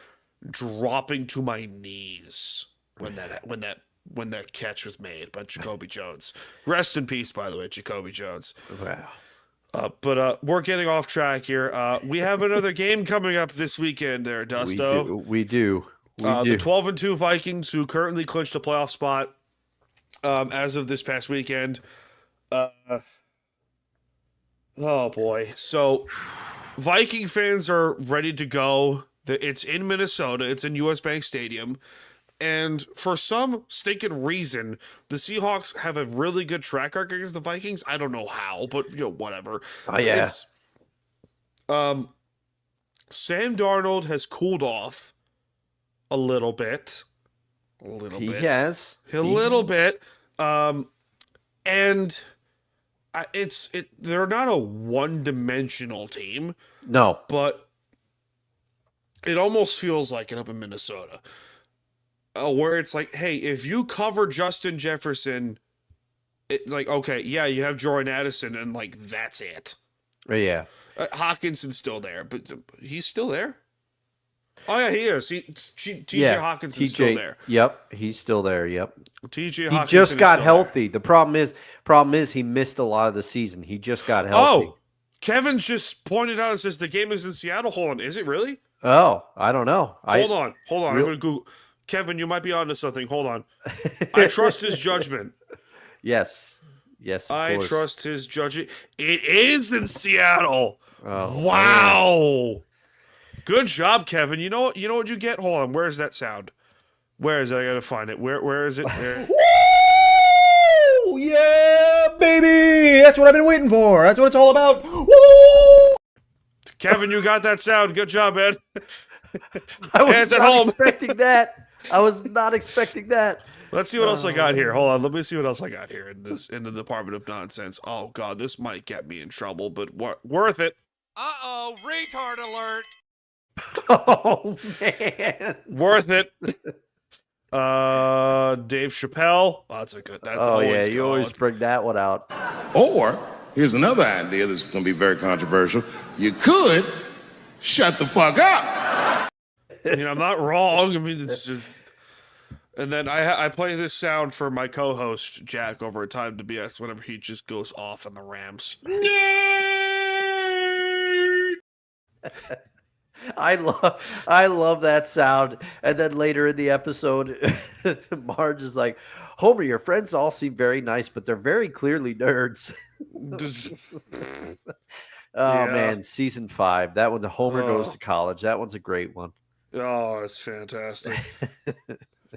dropping to my knees when that catch was made by Jacoby Jones. Rest in peace, by the way, Jacoby Jones. Wow. But we're getting off track here. We have another game coming up this weekend there, Dusto. We do. The 12-2 Vikings, who currently clinched a playoff spot as of this past weekend. Oh, boy. So Viking fans are ready to go. It's in Minnesota. It's in US Bank Stadium. And for some stinking reason, the Seahawks have a really good track record against the Vikings. I don't know how, but whatever. Oh yeah. Sam Darnold has cooled off a little bit. He has. A little bit. And they're not a one-dimensional team. No. But it almost feels like it up in Minnesota. Where it's like, hey, if you cover Justin Jefferson it's like, okay, yeah, you have Jordan Addison, and like that's it. Yeah. Hawkinson's still there, but he's still there. Oh yeah, he is. TJ Hawkinson's still there. Yep, he's still there. Yep. TJ He Hawkinson just got healthy. There. The problem is he missed a lot of the season. He just got healthy. Oh, Kevin just pointed out, it says the game is in Seattle. Hold on, is it really? Oh, I don't know. Hold on. I'm going to Google. Kevin, you might be onto something. Hold on. I trust his judgment. Yes. Of I course. trust his judgment. It is in Seattle. Oh, wow. Man. Good job, Kevin. You know what you get? Hold on. Where is that sound? Where is it? I gotta find it. Where is it? Woo! Yeah, baby! That's what I've been waiting for. That's what it's all about. Woo! Kevin, you got that sound. Good job, man. I was not expecting that. I was not expecting that. Let's see what else I got here. Hold on. Let me see what else I got here in the Department of Nonsense. Oh God, this might get me in trouble, but worth it. Uh-oh, retard alert. Oh man. Worth it. Dave Chappelle. Oh, that's a good. That's you always bring that one out. Or here's another idea that's going to be very controversial. You could shut the fuck up. I mean, I'm not wrong. I mean, it's just. And then I play this sound for my co-host Jack over at Time to BS whenever he just goes off on the Rams. I love that sound. And then later in the episode, Marge is like, Homer, your friends all seem very nice, but they're very clearly nerds. Man, season 5. That one, the Homer goes to college. That one's a great one. Oh, it's fantastic.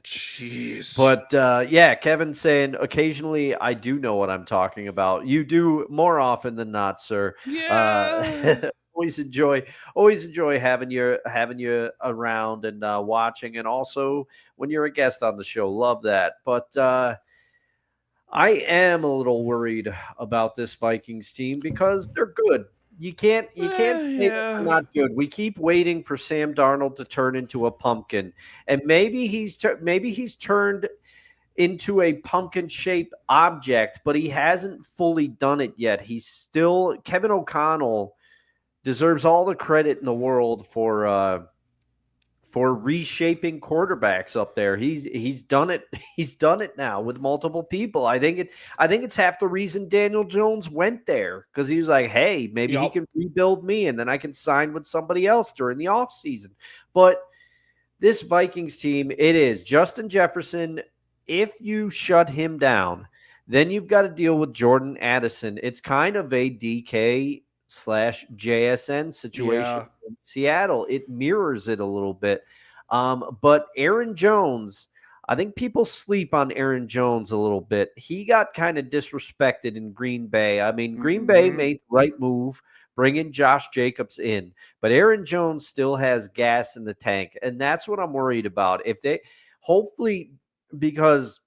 Jeez. But Kevin saying occasionally I do know what I'm talking about. You do more often than not, sir. Yeah. Always enjoy having you around and watching, and also when you're a guest on the show. Love that. But I am a little worried about this Vikings team because they're good. You can't say they're not good. We keep waiting for Sam Darnold to turn into a pumpkin, and maybe he's turned into a pumpkin-shaped object, but he hasn't fully done it yet. He's still Kevin O'Connell deserves all the credit in the world for reshaping quarterbacks up there. He's done it. He's done it now with multiple people. I think it's half the reason Daniel Jones went there, because he was like, hey, maybe he can rebuild me and then I can sign with somebody else during the offseason. But this Vikings team, it is Justin Jefferson. If you shut him down, then you've got to deal with Jordan Addison. It's kind of a DK/JSN situation in Seattle. It mirrors it a little bit. But Aaron Jones, I think people sleep on Aaron Jones a little bit. He got kind of disrespected in Green Bay. I mean, Green Bay made the right move, bringing Josh Jacobs in. But Aaron Jones still has gas in the tank, and that's what I'm worried about. If they hopefully, because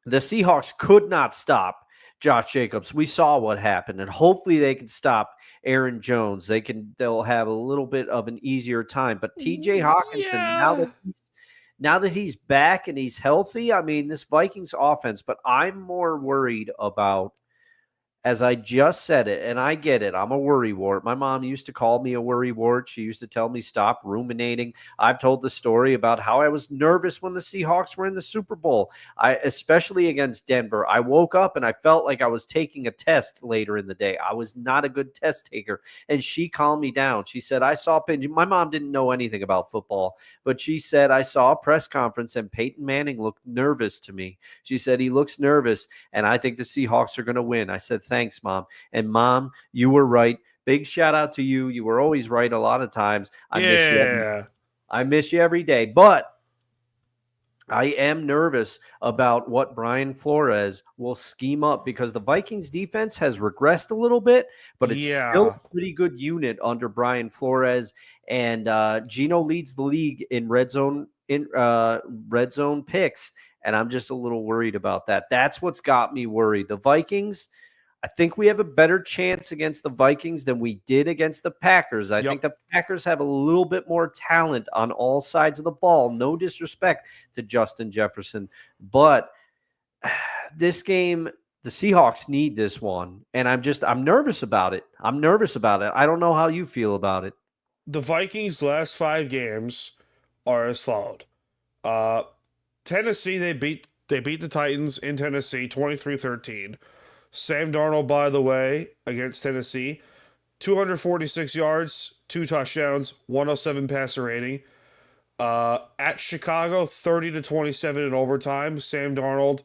the Seahawks could not stop Josh Jacobs. We saw what happened, and hopefully they can stop Aaron Jones. They'll have a little bit of an easier time. But TJ Hawkinson, now that he's back and he's healthy, I mean, this Vikings offense, but I'm more worried about, as I just said it, and I get it, I'm a worrywart. My mom used to call me a worrywart. She used to tell me, stop ruminating. I've told the story about how I was nervous when the Seahawks were in the Super Bowl, especially against Denver. I woke up and I felt like I was taking a test later in the day. I was not a good test taker. And she calmed me down. She said, my mom didn't know anything about football, but she said, I saw a press conference and Peyton Manning looked nervous to me. She said, he looks nervous, and I think the Seahawks are going to win. I said, thanks, Mom. And Mom, you were right. Big shout out to you. You were always right a lot of times. I miss you every day. But I am nervous about what Brian Flores will scheme up, because the Vikings defense has regressed a little bit, but it's still a pretty good unit under Brian Flores. And Gino leads the league in red zone picks. And I'm just a little worried about that. That's what's got me worried. The Vikings, I think we have a better chance against the Vikings than we did against the Packers. I think the Packers have a little bit more talent on all sides of the ball. No disrespect to Justin Jefferson, but this game, the Seahawks need this one, and I'm nervous about it. I'm nervous about it. I don't know how you feel about it. The Vikings' last 5 games are as followed. Tennessee, they beat the Titans in Tennessee 23-13. Sam Darnold, by the way, against Tennessee, 246 yards, 2 touchdowns, 107 passer rating. At Chicago, 30-27 in overtime. Sam Darnold,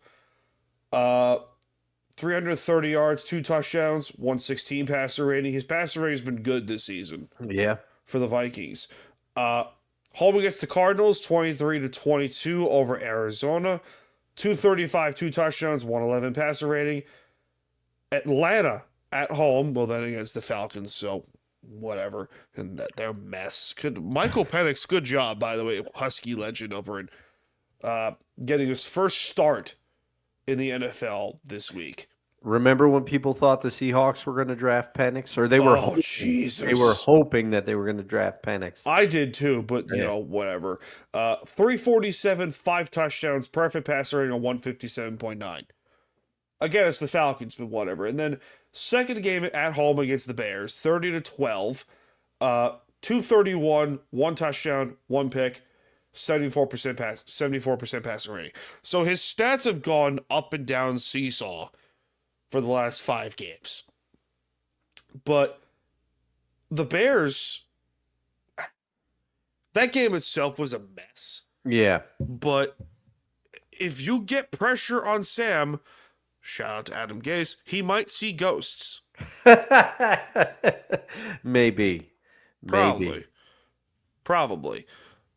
330 yards, 2 touchdowns, 116 passer rating. His passer rating has been good this season. Yeah. For the Vikings. Home against the Cardinals, 23-22 over Arizona. 235, 2 touchdowns, 111 passer rating. Atlanta at home, well then against the Falcons, so whatever. And they're a mess. Michael Penix, good job, by the way, Husky legend over in getting his first start in the NFL this week. Remember when people thought the Seahawks were going to draft Penix, or they were hoping that they were going to draft Penix? I did too, but you know, whatever. 347, 5 touchdowns, perfect passer rating of 157.9. Again, it's the Falcons, but whatever. And then second game at home against the Bears, 30-12, 231, 1 touchdown, 1 pick, 74% passer rating. So his stats have gone up and down seesaw for the last 5 games. But the Bears, that game itself was a mess. Yeah. But if you get pressure on Sam, shout out to Adam Gase, he might see ghosts. Maybe. Probably.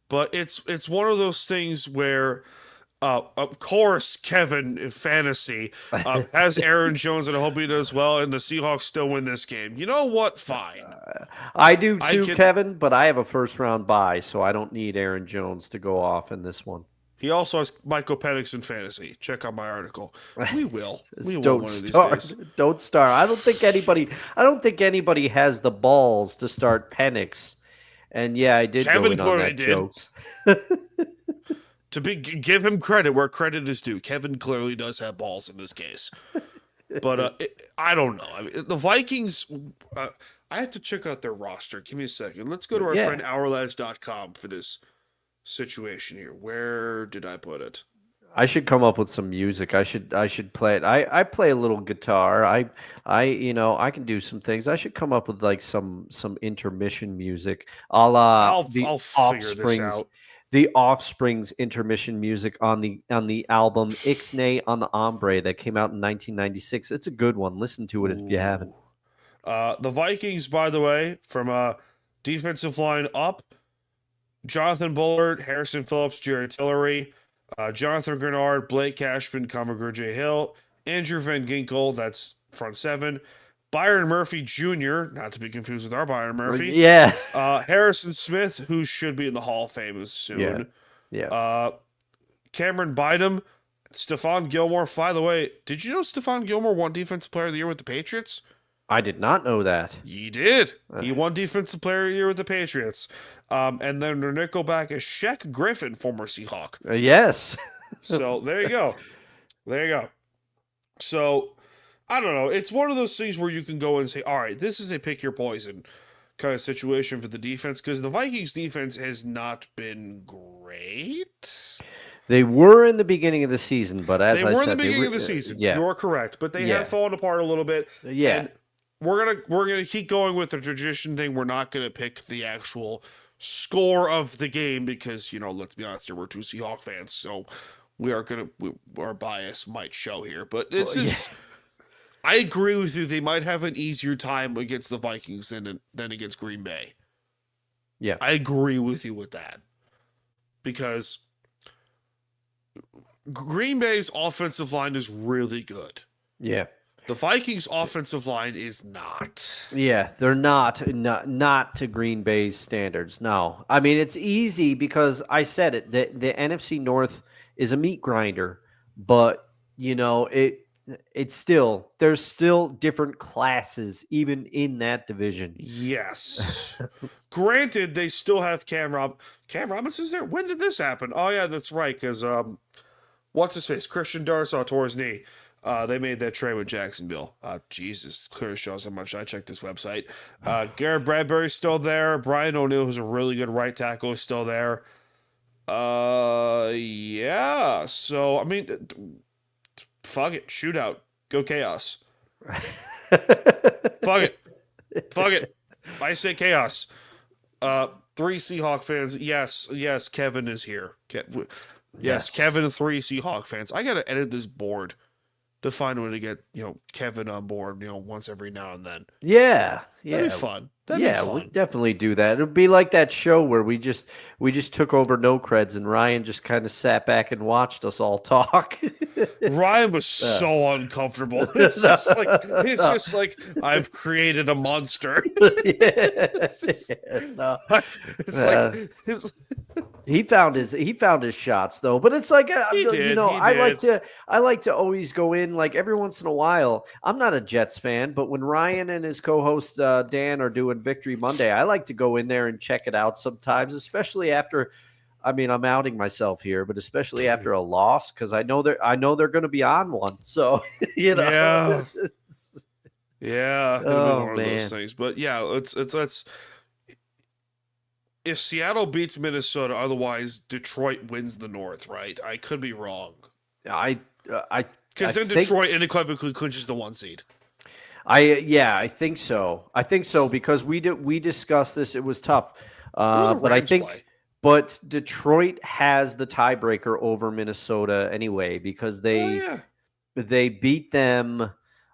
But it's one of those things where of course, Kevin in fantasy has Aaron Jones, and I hope he does well, and the Seahawks still win this game. You know what? Fine. I do too, Kevin, but I have a first-round bye, so I don't need Aaron Jones to go off in this one. He also has Michael Penix in fantasy. Check out my article. We will. We will don't one of these start. days. Don't start. I don't think anybody has the balls to start Penix. And yeah, I did Kevin go in on that jokes. Give him credit where credit is due. Kevin clearly does have balls in this case. But I don't know. I mean, the Vikings, I have to check out their roster. Give me a second. Let's go to our friend OurLads.com for this situation here. Where did I put it? I should come up with some music. I should play it. I play a little guitar. I can do some things. I should come up with like some intermission music, a la I'll figure this out. The Offspring's intermission music on the album Ixnay on the Hombre that came out in 1996. It's a good one. Listen to it if you haven't. The Vikings, by the way, from defensive line up, Jonathan Bullard, Harrison Phillips, Jared Tillery, Jonathan Grenard, Blake Cashman, Comagur J. Hill, Andrew Van Ginkel, that's front 7, Byron Murphy Jr., not to be confused with our Byron Murphy. Yeah. Harrison Smith, who should be in the Hall of Fame soon. Yeah. Cameron Bynum, Stephon Gilmore. By the way, did you know Stephon Gilmore won Defensive Player of the Year with the Patriots? I did not know that. He did. He won Defensive Player of the Year with the Patriots. And then their nickelback is Shaq Griffin, former Seahawk. Yes. So there you go. So I don't know. It's one of those things where you can go and say, all right, this is a pick your poison kind of situation for the defense, because the Vikings defense has not been great. They were in the beginning of the season, but as I said, they were in the beginning of the season. You're correct, but they have fallen apart a little bit. Yeah. And we're gonna keep going with the tradition thing. We're not gonna pick the actual score of the game because, let's be honest here, we're 2 Seahawk fans, so our bias might show here. But this is. I agree with you. They might have an easier time against the Vikings than against Green Bay. Yeah. I agree with you with that. Because Green Bay's offensive line is really good. Yeah. The Vikings' offensive line is not. Yeah, they're not to Green Bay's standards. No. I mean, it's easy because I said it. The NFC North is a meat grinder, but, it's still, there's still different classes even in that division. Yes. Granted, they still have Cam Robinson's there. When did this happen? Oh yeah, that's right. Because what's his face? Christian Darrisaw tore his knee. They made that trade with Jacksonville. Jesus, clear shows how much I checked this website. Garrett Bradbury's still there. Brian O'Neill, who's a really good right tackle, is still there. Yeah. So, I mean, fuck it. Shootout. Go Chaos. Fuck it. Fuck it. I say Chaos. 3 Seahawk fans. Yes, Kevin is here. Yes, Kevin, 3 Seahawk fans. I gotta edit this board to find a way to get, Kevin on board, once every now and then. Yeah. That'd be fun. That'd be fun. We definitely do that. It'll be like that show where we just took over No Creds and Ryan just kind of sat back and watched us all talk. Ryan was so uncomfortable. It's just like I've created a monster. He found his shots though, but it's like I like to always go in like every once in a while. I'm not a Jets fan, but when Ryan and his co-host Dan are doing Victory Monday, I like to go in there and check it out sometimes, especially after. I mean, I'm outing myself here, but especially after a loss, because I know they're going to be on one. So Yeah. Yeah. Oh, one of those things. But yeah, let's. If Seattle beats Minnesota, otherwise Detroit wins the North, right? I could be wrong. Because then Detroit unequivocally clinches the 1 seed. I think so. Because we discussed this. It was tough, but I think. Play? But Detroit has the tiebreaker over Minnesota anyway because they beat them.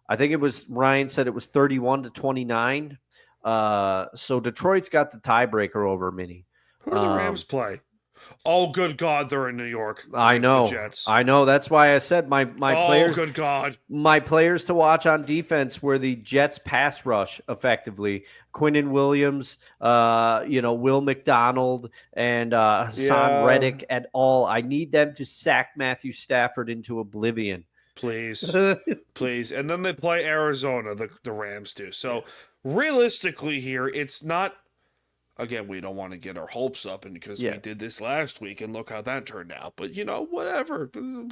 I think it was Ryan said it was 31-29. So Detroit's got the tiebreaker over Minnie. Who do the Rams play? Oh, good God, they're in New York. I know. Jets. I know. That's why I said my players. Oh, good God. My players to watch on defense were the Jets pass rush effectively. Quinnen Williams, Will McDonald, and Hassan Reddick et al. I need them to sack Matthew Stafford into oblivion. Please. Please. And then they play Arizona, the Rams do. So realistically here, it's not. Again, we don't want to get our hopes up, and because we did this last week, and look how that turned out. But whatever,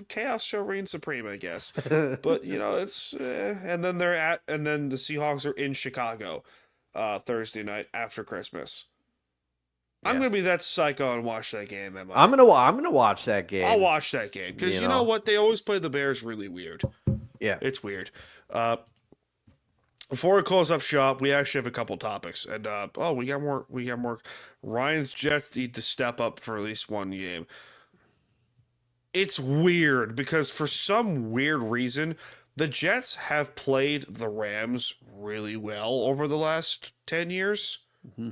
chaos shall reign supreme, I guess. But it's and then the Seahawks are in Chicago Thursday night after Christmas. Yeah. I'm gonna be that psycho and watch that game. Emma. I'm gonna watch that game. I'll watch that game because you know what? They always play the Bears really weird. Yeah, it's weird. Before we close up shop, we actually have a couple topics, and we got more. Ryan's Jets need to step up for at least one game. It's weird because for some weird reason, the Jets have played the Rams really well over the last 10 years. Mm-hmm.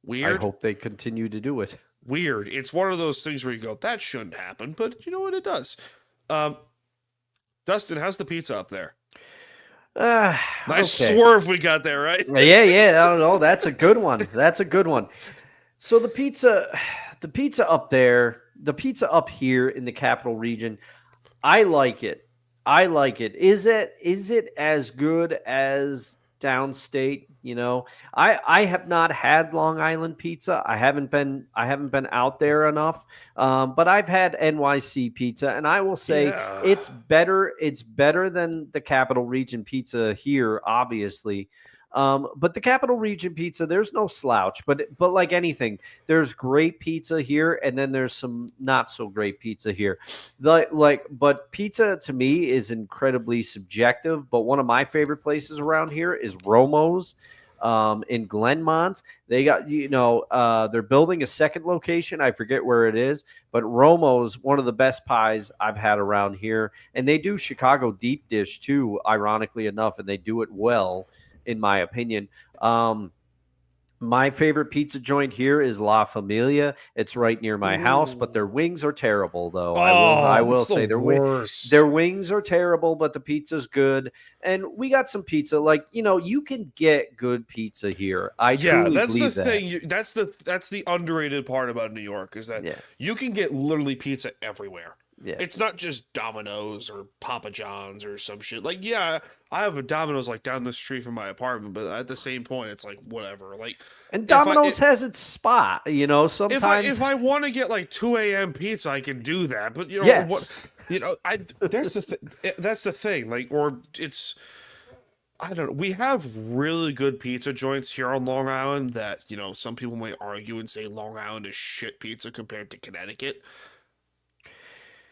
Weird. I hope they continue to do it. Weird. It's one of those things where you go, that shouldn't happen, but you know what? It does. Dustin, how's the pizza up there? Nice swerve we got there, right? Yeah. I don't know. That's a good one. So the pizza up there, the pizza up here in the capital region, I like it. Is it as good as downstate? I have not had Long Island pizza. I haven't been out there enough. But I've had NYC pizza, and I will say it's better. It's better than the Capital Region pizza here, obviously. But the Capital Region pizza, there's no slouch. But like anything, there's great pizza here, and then there's some not so great pizza here. But pizza to me is incredibly subjective. But one of my favorite places around here is Romo's. In Glenmont, they got, they're building a second location. I forget where it is, but Romo's one of the best pies I've had around here. And they do Chicago deep dish too, ironically enough, and they do it well, in my opinion. My favorite pizza joint here is La Familia. It's right near my house, but their wings are terrible, though. I will say their wings are terrible, but the pizza's good. And we got some pizza. Like, you can get good pizza here. Truly that's believe the thing. That's the underrated part about New York is that you can get literally pizza everywhere. Yeah. It's not just Domino's or Papa John's or some shit. Like, I have a Domino's like down the street from my apartment, but at the same point, it's like whatever. Like, and Domino's has its spot, sometimes. If I want to get like 2 a.m. pizza, I can do that. But That's the thing. Like, or it's, I don't know. We have really good pizza joints here on Long Island that, some people might argue and say Long Island is shit pizza compared to Connecticut.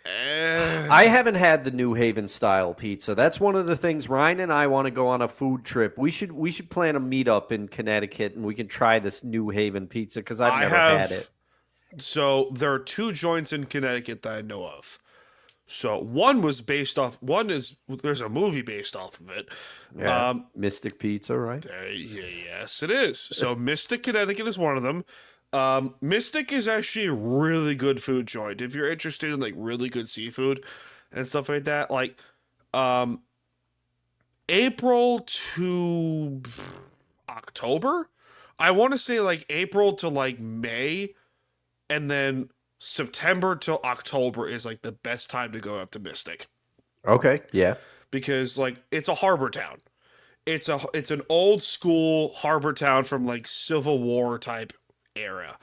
I haven't had the New Haven style pizza. That's one of the things. Ryan and I want to go on a food trip. We should plan a meetup in Connecticut, and we can try this New Haven pizza because I've never had it. So there are 2 joints in Connecticut that I know of. So there's a movie based off of it. Yeah, Mystic Pizza, right? Yes, it is. So Mystic, Connecticut is one of them. Mystic is actually a really good food joint. If you're interested in like really good seafood and stuff like that, like April to October, I want to say like April to like May, and then September till October is like the best time to go up to Mystic. Okay, yeah. Because like it's a harbor town. It's an old school harbor town from like Civil War type era.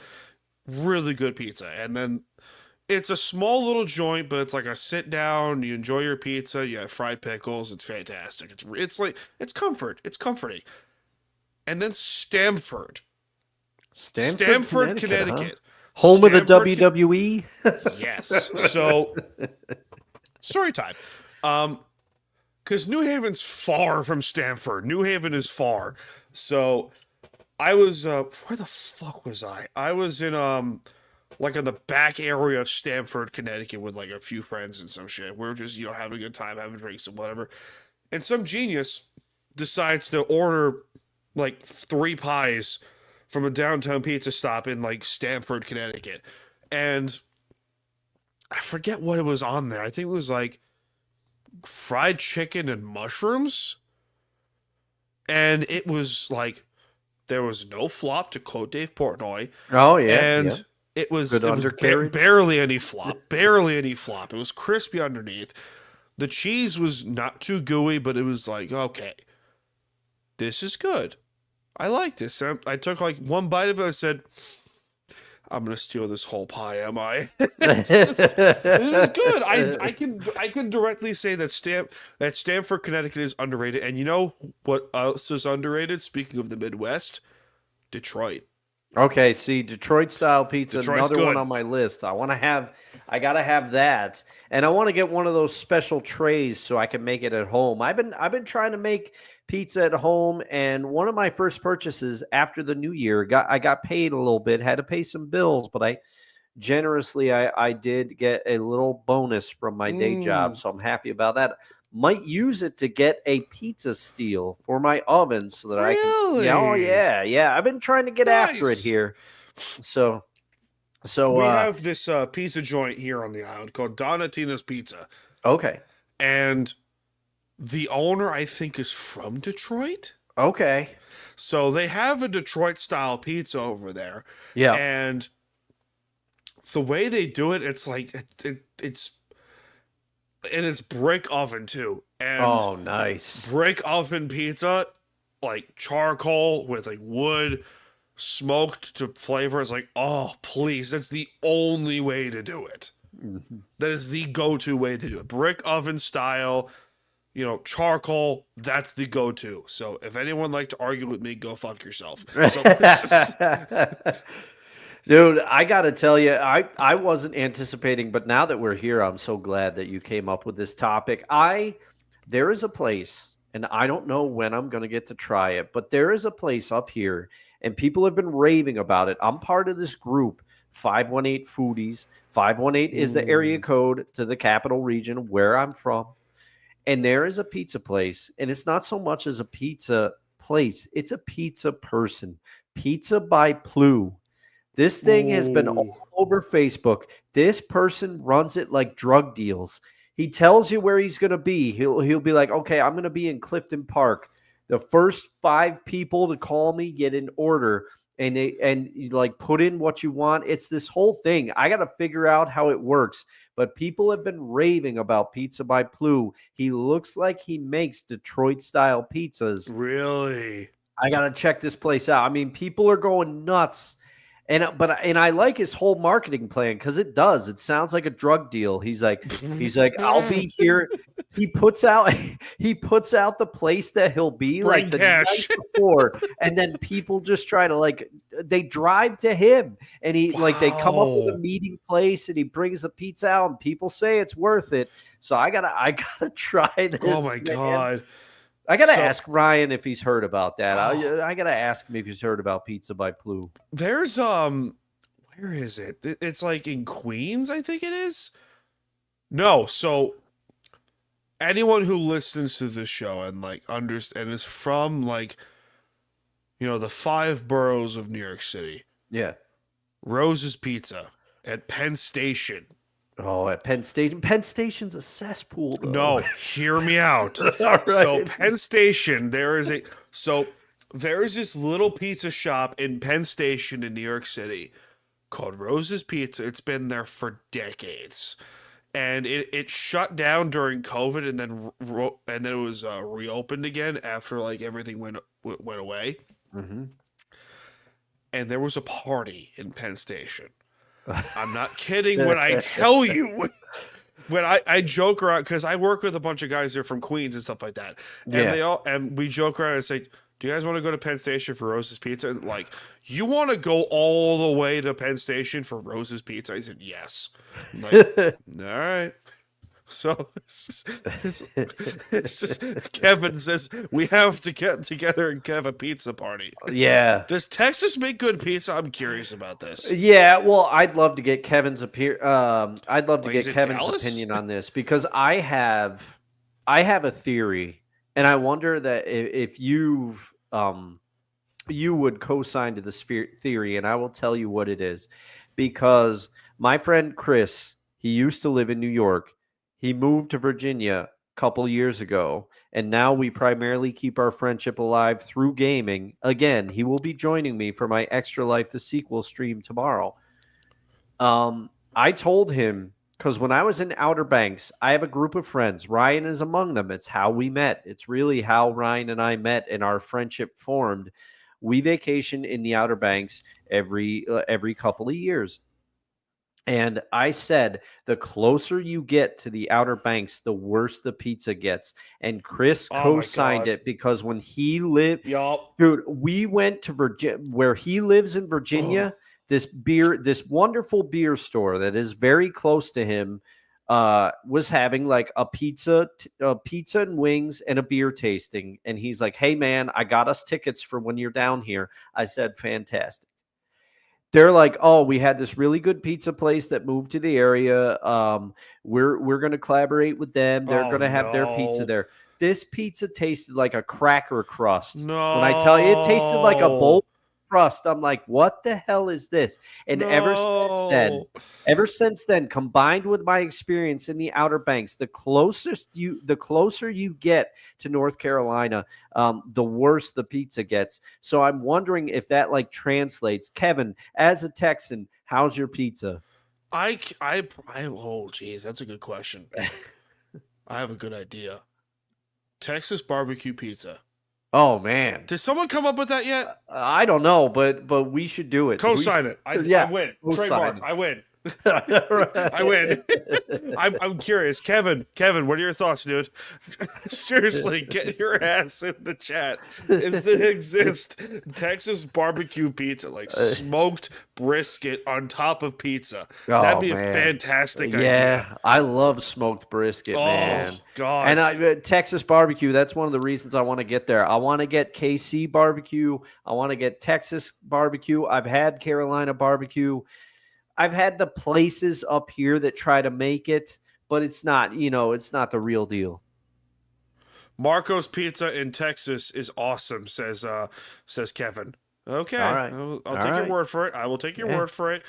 Really good pizza. And then it's a small little joint, but it's like a sit down, you enjoy your pizza, you have fried pickles, it's fantastic. It's comforting. And then Stamford, Connecticut. Huh? Home of the WWE? Yes. So story time. Because New Haven's far from Stamford. New Haven is far. So I was, where the fuck was I? I was in, like in the back area of Stamford, Connecticut with like a few friends and some shit. We were just, having a good time, having drinks and whatever. And some genius decides to order like 3 pies from a downtown pizza stop in like Stamford, Connecticut. And I forget what it was on there. I think it was like fried chicken and mushrooms. And it was like, there was no flop, to quote Dave Portnoy. Oh, yeah. And it was barely any flop. Barely any flop. It was crispy underneath. The cheese was not too gooey, but it was like, okay, this is good. I like this. I took like one bite of it. I said, I'm going to steal this whole pie, am I? It was good. I can directly say that Stamford, Connecticut is underrated. And you know what else is underrated? Speaking of the Midwest, Detroit. Okay, see, Detroit style pizza, Detroit's another good. one on my list. I gotta have that, and I want to get one of those special trays so I can make it at home. I've been trying to make pizza at home, and one of my first purchases after the new year, I got paid a little bit, had to pay some bills, but I did get a little bonus from my day job, so I'm happy about that. Might use it to get a pizza steel for my oven so that I can. Yeah, oh yeah. I've been trying to get after it here. So we have this pizza joint here on the island called Donatina's Pizza. Okay. And the owner, I think, is from Detroit. Okay. So they have a Detroit style pizza over there. Yeah. And the way they do it, it's like it's brick oven too. And oh, nice. Brick oven pizza, like charcoal with like wood smoked to flavor. It's like, oh, please. That's the only way to do it. Mm-hmm. That is the go-to way to do it. Brick oven style, charcoal, that's the go-to. So if anyone like to argue with me, go fuck yourself. Dude, I got to tell you, I wasn't anticipating, but now that we're here, I'm so glad that you came up with this topic. There is a place, and I don't know when I'm going to get to try it, but there is a place up here, and people have been raving about it. I'm part of this group, 518 Foodies. 518 is the area code to the capital region where I'm from. And there is a pizza place, and it's not so much as a pizza place, it's a pizza person. Pizza by Plu. This thing has been all over Facebook. This person runs it like drug deals. He tells you where he's going to be. He'll be like, okay, I'm going to be in Clifton Park. The first 5 people to call me get an order, and you like put in what you want. It's this whole thing. I got to figure out how it works. But people have been raving about Pizza by Plu. He looks like he makes Detroit style pizzas. Really? I got to check this place out. I mean, people are going nuts. And I like his whole marketing plan because it does. It sounds like a drug deal. He's like, I'll be here. He puts out the place that he'll be like the night before, and then people just try to they drive to him, and he they come up with a meeting place, and he brings the pizza out, and people say it's worth it. So I gotta try this. Oh my God. I gotta ask Ryan if he's heard about that. I gotta ask him if he's heard about Pizza by Plu. There's where is it? It's like in Queens, I think it is. No, so anyone who listens to this show and understand is from the 5 boroughs of New York City. Yeah, Rose's Pizza at Penn Station. Oh, at Penn Station. Penn Station's a cesspool, though. No, hear me out. All right. So Penn Station, there is this little pizza shop in Penn Station in New York City called Rose's Pizza. It's been there for decades. And it shut down during COVID, and then it was reopened again after everything went away. Mm-hmm. And there was a party in Penn Station. I'm not kidding when I tell you. When I joke around, because I work with a bunch of guys here from Queens and stuff like that, and and we joke around and say, "Do you guys want to go to Penn Station for Rose's Pizza?" And you want to go all the way to Penn Station for Rose's Pizza? I said, "Yes." I'm all right. So it's just Kevin says we have to get together and have a pizza party. Yeah. Does Texas make good pizza? I'm curious about this. Yeah, well, I'd love to get Kevin's opinion on this, because I have a theory, and I wonder that if you would co-sign to this theory, and I will tell you what it is. Because my friend Chris, he used to live in New York. He moved to Virginia a couple years ago, and now we primarily keep our friendship alive through gaming. Again, he will be joining me for my Extra Life the Sequel stream tomorrow. I told him, because when I was in Outer Banks, I have a group of friends. Ryan is among them. It's how we met. It's really how Ryan and I met and our friendship formed. We vacation in the Outer Banks every couple of years. And I said, the closer you get to the Outer Banks, the worse the pizza gets. And Chris co-signed it, because when he lived, dude, we went to Virginia, where he lives in Virginia. This wonderful beer store that is very close to him was having a pizza and wings and a beer tasting. And he's like, "Hey man, I got us tickets for when you're down here." I said, "Fantastic." They're like, "Oh, we had this really good pizza place that moved to the area. We're going to collaborate with them. They're going to have their pizza there." This pizza tasted like a cracker crust. No. When I tell you, it tasted like a bowl crust. I'm like, what the hell is this? And ever since then, combined with my experience in the Outer Banks, the closer you get to North Carolina, the worse the pizza gets. So I'm wondering if that translates. Kevin, as a Texan, how's your pizza? Oh geez, that's a good question. I have a good idea. Texas barbecue pizza. Oh man, did someone come up with that yet? I don't know, but we should do it. Co-sign it. I win. Trademark. I win. I win. I'm curious, Kevin. What are your thoughts, dude? Seriously, get your ass in the chat. Does it exist? Texas barbecue pizza, smoked brisket on top of pizza. That'd be a fantastic idea. Yeah, I love smoked brisket, man. God. And Texas barbecue, that's one of the reasons I want to get there. I want to get KC barbecue. I want to get Texas barbecue. I've had Carolina barbecue. I've had the places up here that try to make it, but it's not, it's not the real deal. Marco's Pizza in Texas is awesome, says Kevin. Okay. All right. I'll take your word for it. I will take your word for it.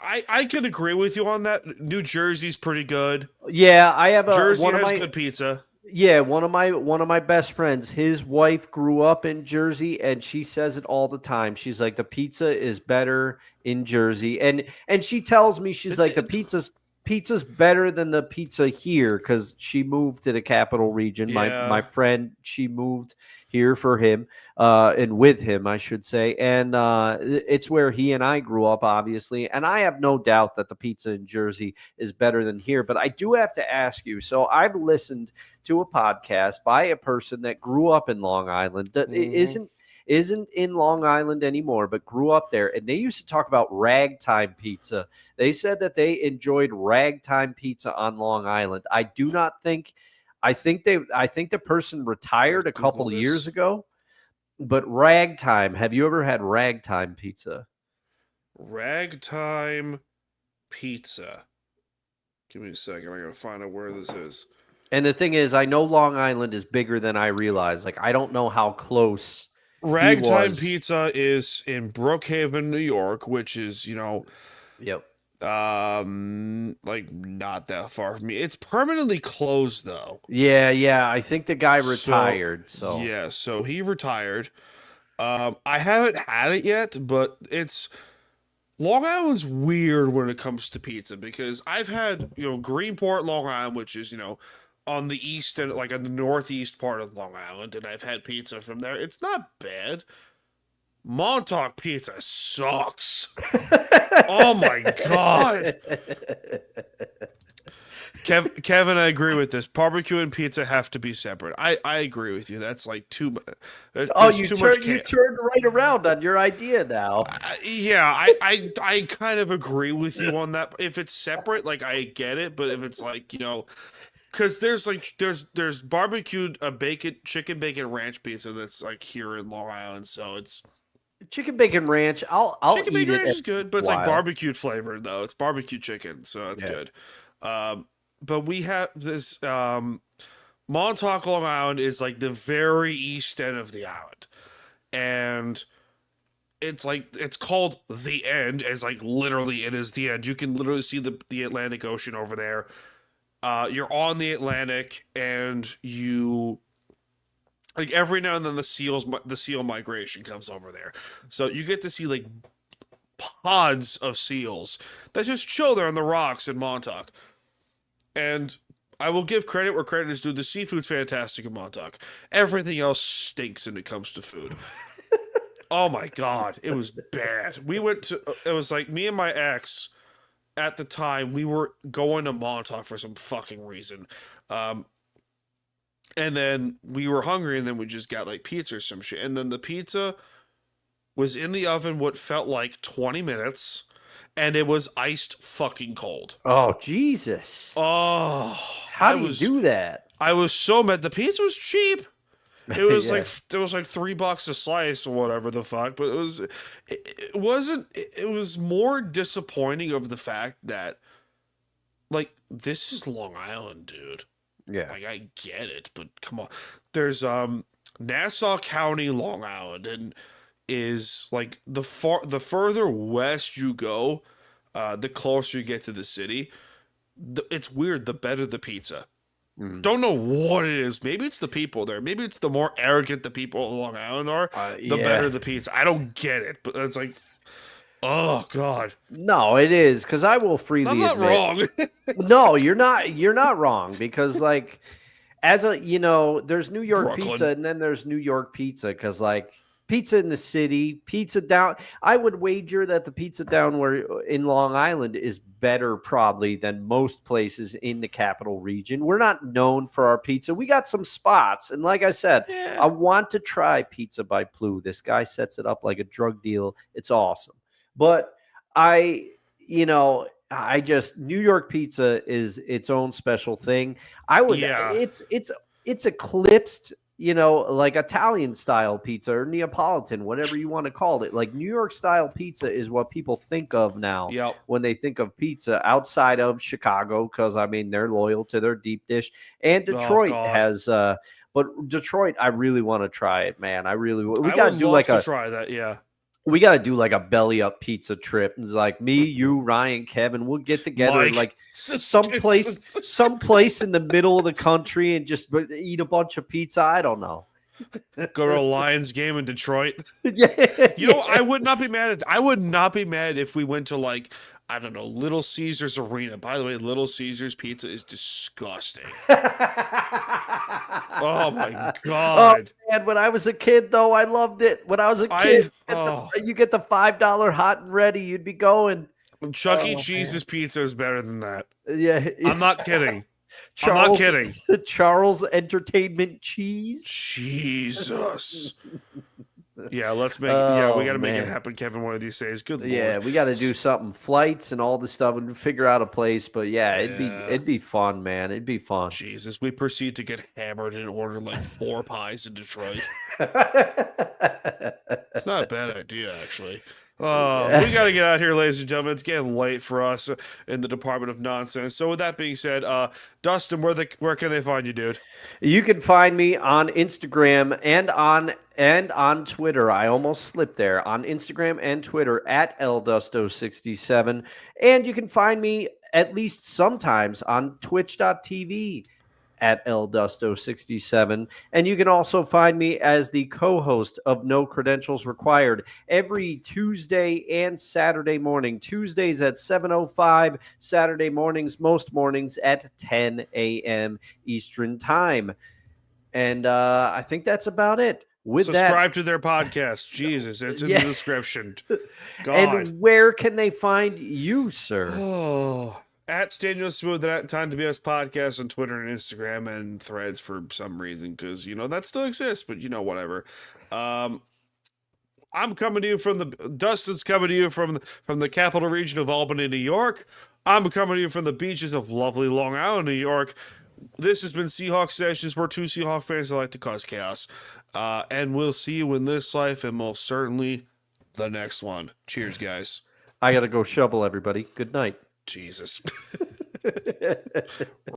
I can agree with you on that. New Jersey's pretty good. Yeah, I have Jersey has good pizza. Yeah, one of my best friends, his wife grew up in Jersey, and she says it all the time. She's like, the pizza is better in Jersey, and she tells me, she's like, the pizza's pizza's better than the pizza here because she moved to the capital region. My friend, she moved here for him, and with him, I should say. And it's where he and I grew up, obviously. And I have no doubt that the pizza in Jersey is better than here. But I do have to ask you. So I've listened to a podcast by a person that grew up in Long Island that isn't in Long Island anymore, but grew up there. And they used to talk about ragtime pizza. They said that they enjoyed ragtime pizza on Long Island. I think the person retired a couple of years ago, but ragtime. Have you ever had ragtime pizza? Ragtime pizza. Give me a second. I gotta find out where this is. And the thing is, I know Long Island is bigger than I realize. Like, I don't know how close. Ragtime Pizza is in Brookhaven, New York, which is, yep. Like not that far from me. It's permanently closed though. Yeah. I think the guy retired. So he retired. I haven't had it yet, but Long Island's weird when it comes to pizza because I've had, Greenport, Long Island, which is, on the east and like on the northeast part of Long Island, and I've had pizza from there. It's not bad. Montauk pizza sucks. Oh my god. Kevin, I agree with this. Barbecue and pizza have to be separate. I agree with you. That's like too much. You turned right around on your idea now. I kind of agree with you on that. If it's separate, like I get it, but if it's like, because there's barbecued chicken bacon ranch pizza that's like here in Long Island, so it's chicken bacon ranch. I'll chicken bacon ranch is good, but it's like barbecued flavored though. It's barbecue chicken, so that's good. But we have this Montauk, Long Island is like the very east end of the island, and it's called the end, as like literally it is the end. You can literally see the Atlantic Ocean over there. You're on the Atlantic, and you like every now and then the seal migration comes over there, so you get to see like pods of seals that just chill there on the rocks in Montauk. And I will give credit where credit is due. The seafood's fantastic in Montauk. Everything else stinks when it comes to food. Oh my god, it was bad. It was like me and my ex. At the time, we were going to Montauk for some fucking reason. And then we were hungry, and then we just got like pizza or some shit. And then the pizza was in the oven what felt like 20 minutes, and it was iced fucking cold. Oh, Jesus. Oh. How do you do that? I was so mad. The pizza was cheap. It was like $3 a slice or whatever the fuck, but it was more disappointing of the fact that like this is Long Island, dude. Yeah. Like I get it, but come on. There's Nassau County, Long Island, and is like the further west you go, the closer you get to the city. It's weird, the better the pizza. Don't know what it is. Maybe it's the people there. Maybe it's the more arrogant the people of Long Island are, the better the pizza. I don't get it, but it's like, oh god. No, it is because I will freely. I'm not wrong. No, you're not. You're not wrong because like, as a there's New York Brooklyn pizza and then there's New York pizza because like. Pizza in the city, pizza down. I would wager that the pizza down where in Long Island is better probably than most places in the capital region. We're not known for our pizza. We got some spots. And like I said, I want to try Pizza by Plu. This guy sets it up like a drug deal. It's awesome. But New York pizza is its own special thing. It's eclipsed like Italian style pizza or Neapolitan, whatever you want to call it. Like New York style pizza is what people think of now when they think of pizza outside of Chicago. Cause I mean, they're loyal to their deep dish, and Detroit has, but Detroit, I really want to try it, man. I got to do like try that. Yeah. We got to do like a belly up pizza trip. It's like me, you, Ryan, Kevin, we'll get together Mike. like someplace in the middle of the country and just eat a bunch of pizza. I don't know. Go to a Lions game in Detroit. Yeah. I would not be mad if we went to like I don't know, Little Caesars Arena. By the way, Little Caesars pizza is disgusting. Oh my God. Oh man, when I was a kid though, I loved it. When I was a kid, you get the $5 hot and ready, you'd be going. Chuck E. Cheese's pizza is better than that. Yeah. I'm not kidding. I'm not kidding. Charles Entertainment Cheese. Jesus. Yeah, let's make. Yeah, we got to make it happen, Kevin. One of these days. Good Lord. Yeah, we got to do something, flights and all this stuff, and figure out a place. But yeah, it'd be fun, man. It'd be fun. Jesus, we proceed to get hammered and order like 4 pies in Detroit. It's not a bad idea, actually. We got to get out here, ladies and gentlemen. It's getting late for us in the Department of Nonsense. So with that being said, Dustin, where can they find you, dude? You can find me on Instagram and on Twitter. I almost slipped there. On Instagram and Twitter at ldusto67. And you can find me at least sometimes on twitch.tv at ldusto67. And you can also find me as the co-host of No Credentials Required every Tuesday and Saturday morning. Tuesdays at 7:05, Saturday mornings, most mornings at 10 a.m. Eastern Time. And I think that's about it. Subscribe to their podcast. Jesus, it's in the description. God. And where can they find you, sir? Oh, at Staniel Smooth and at Time to BS Podcast on Twitter and Instagram and Threads for some reason, because that still exists, but whatever. I'm coming to you Dustin's coming to you from the capital region of Albany, New York. I'm coming to you from the beaches of lovely Long Island, New York. This has been Seahawks Sessions. We're 2 Seahawks fans that like to cause chaos. And we'll see you in this life and most certainly the next one. Cheers, guys. I got to go shovel, everybody. Good night. Jesus.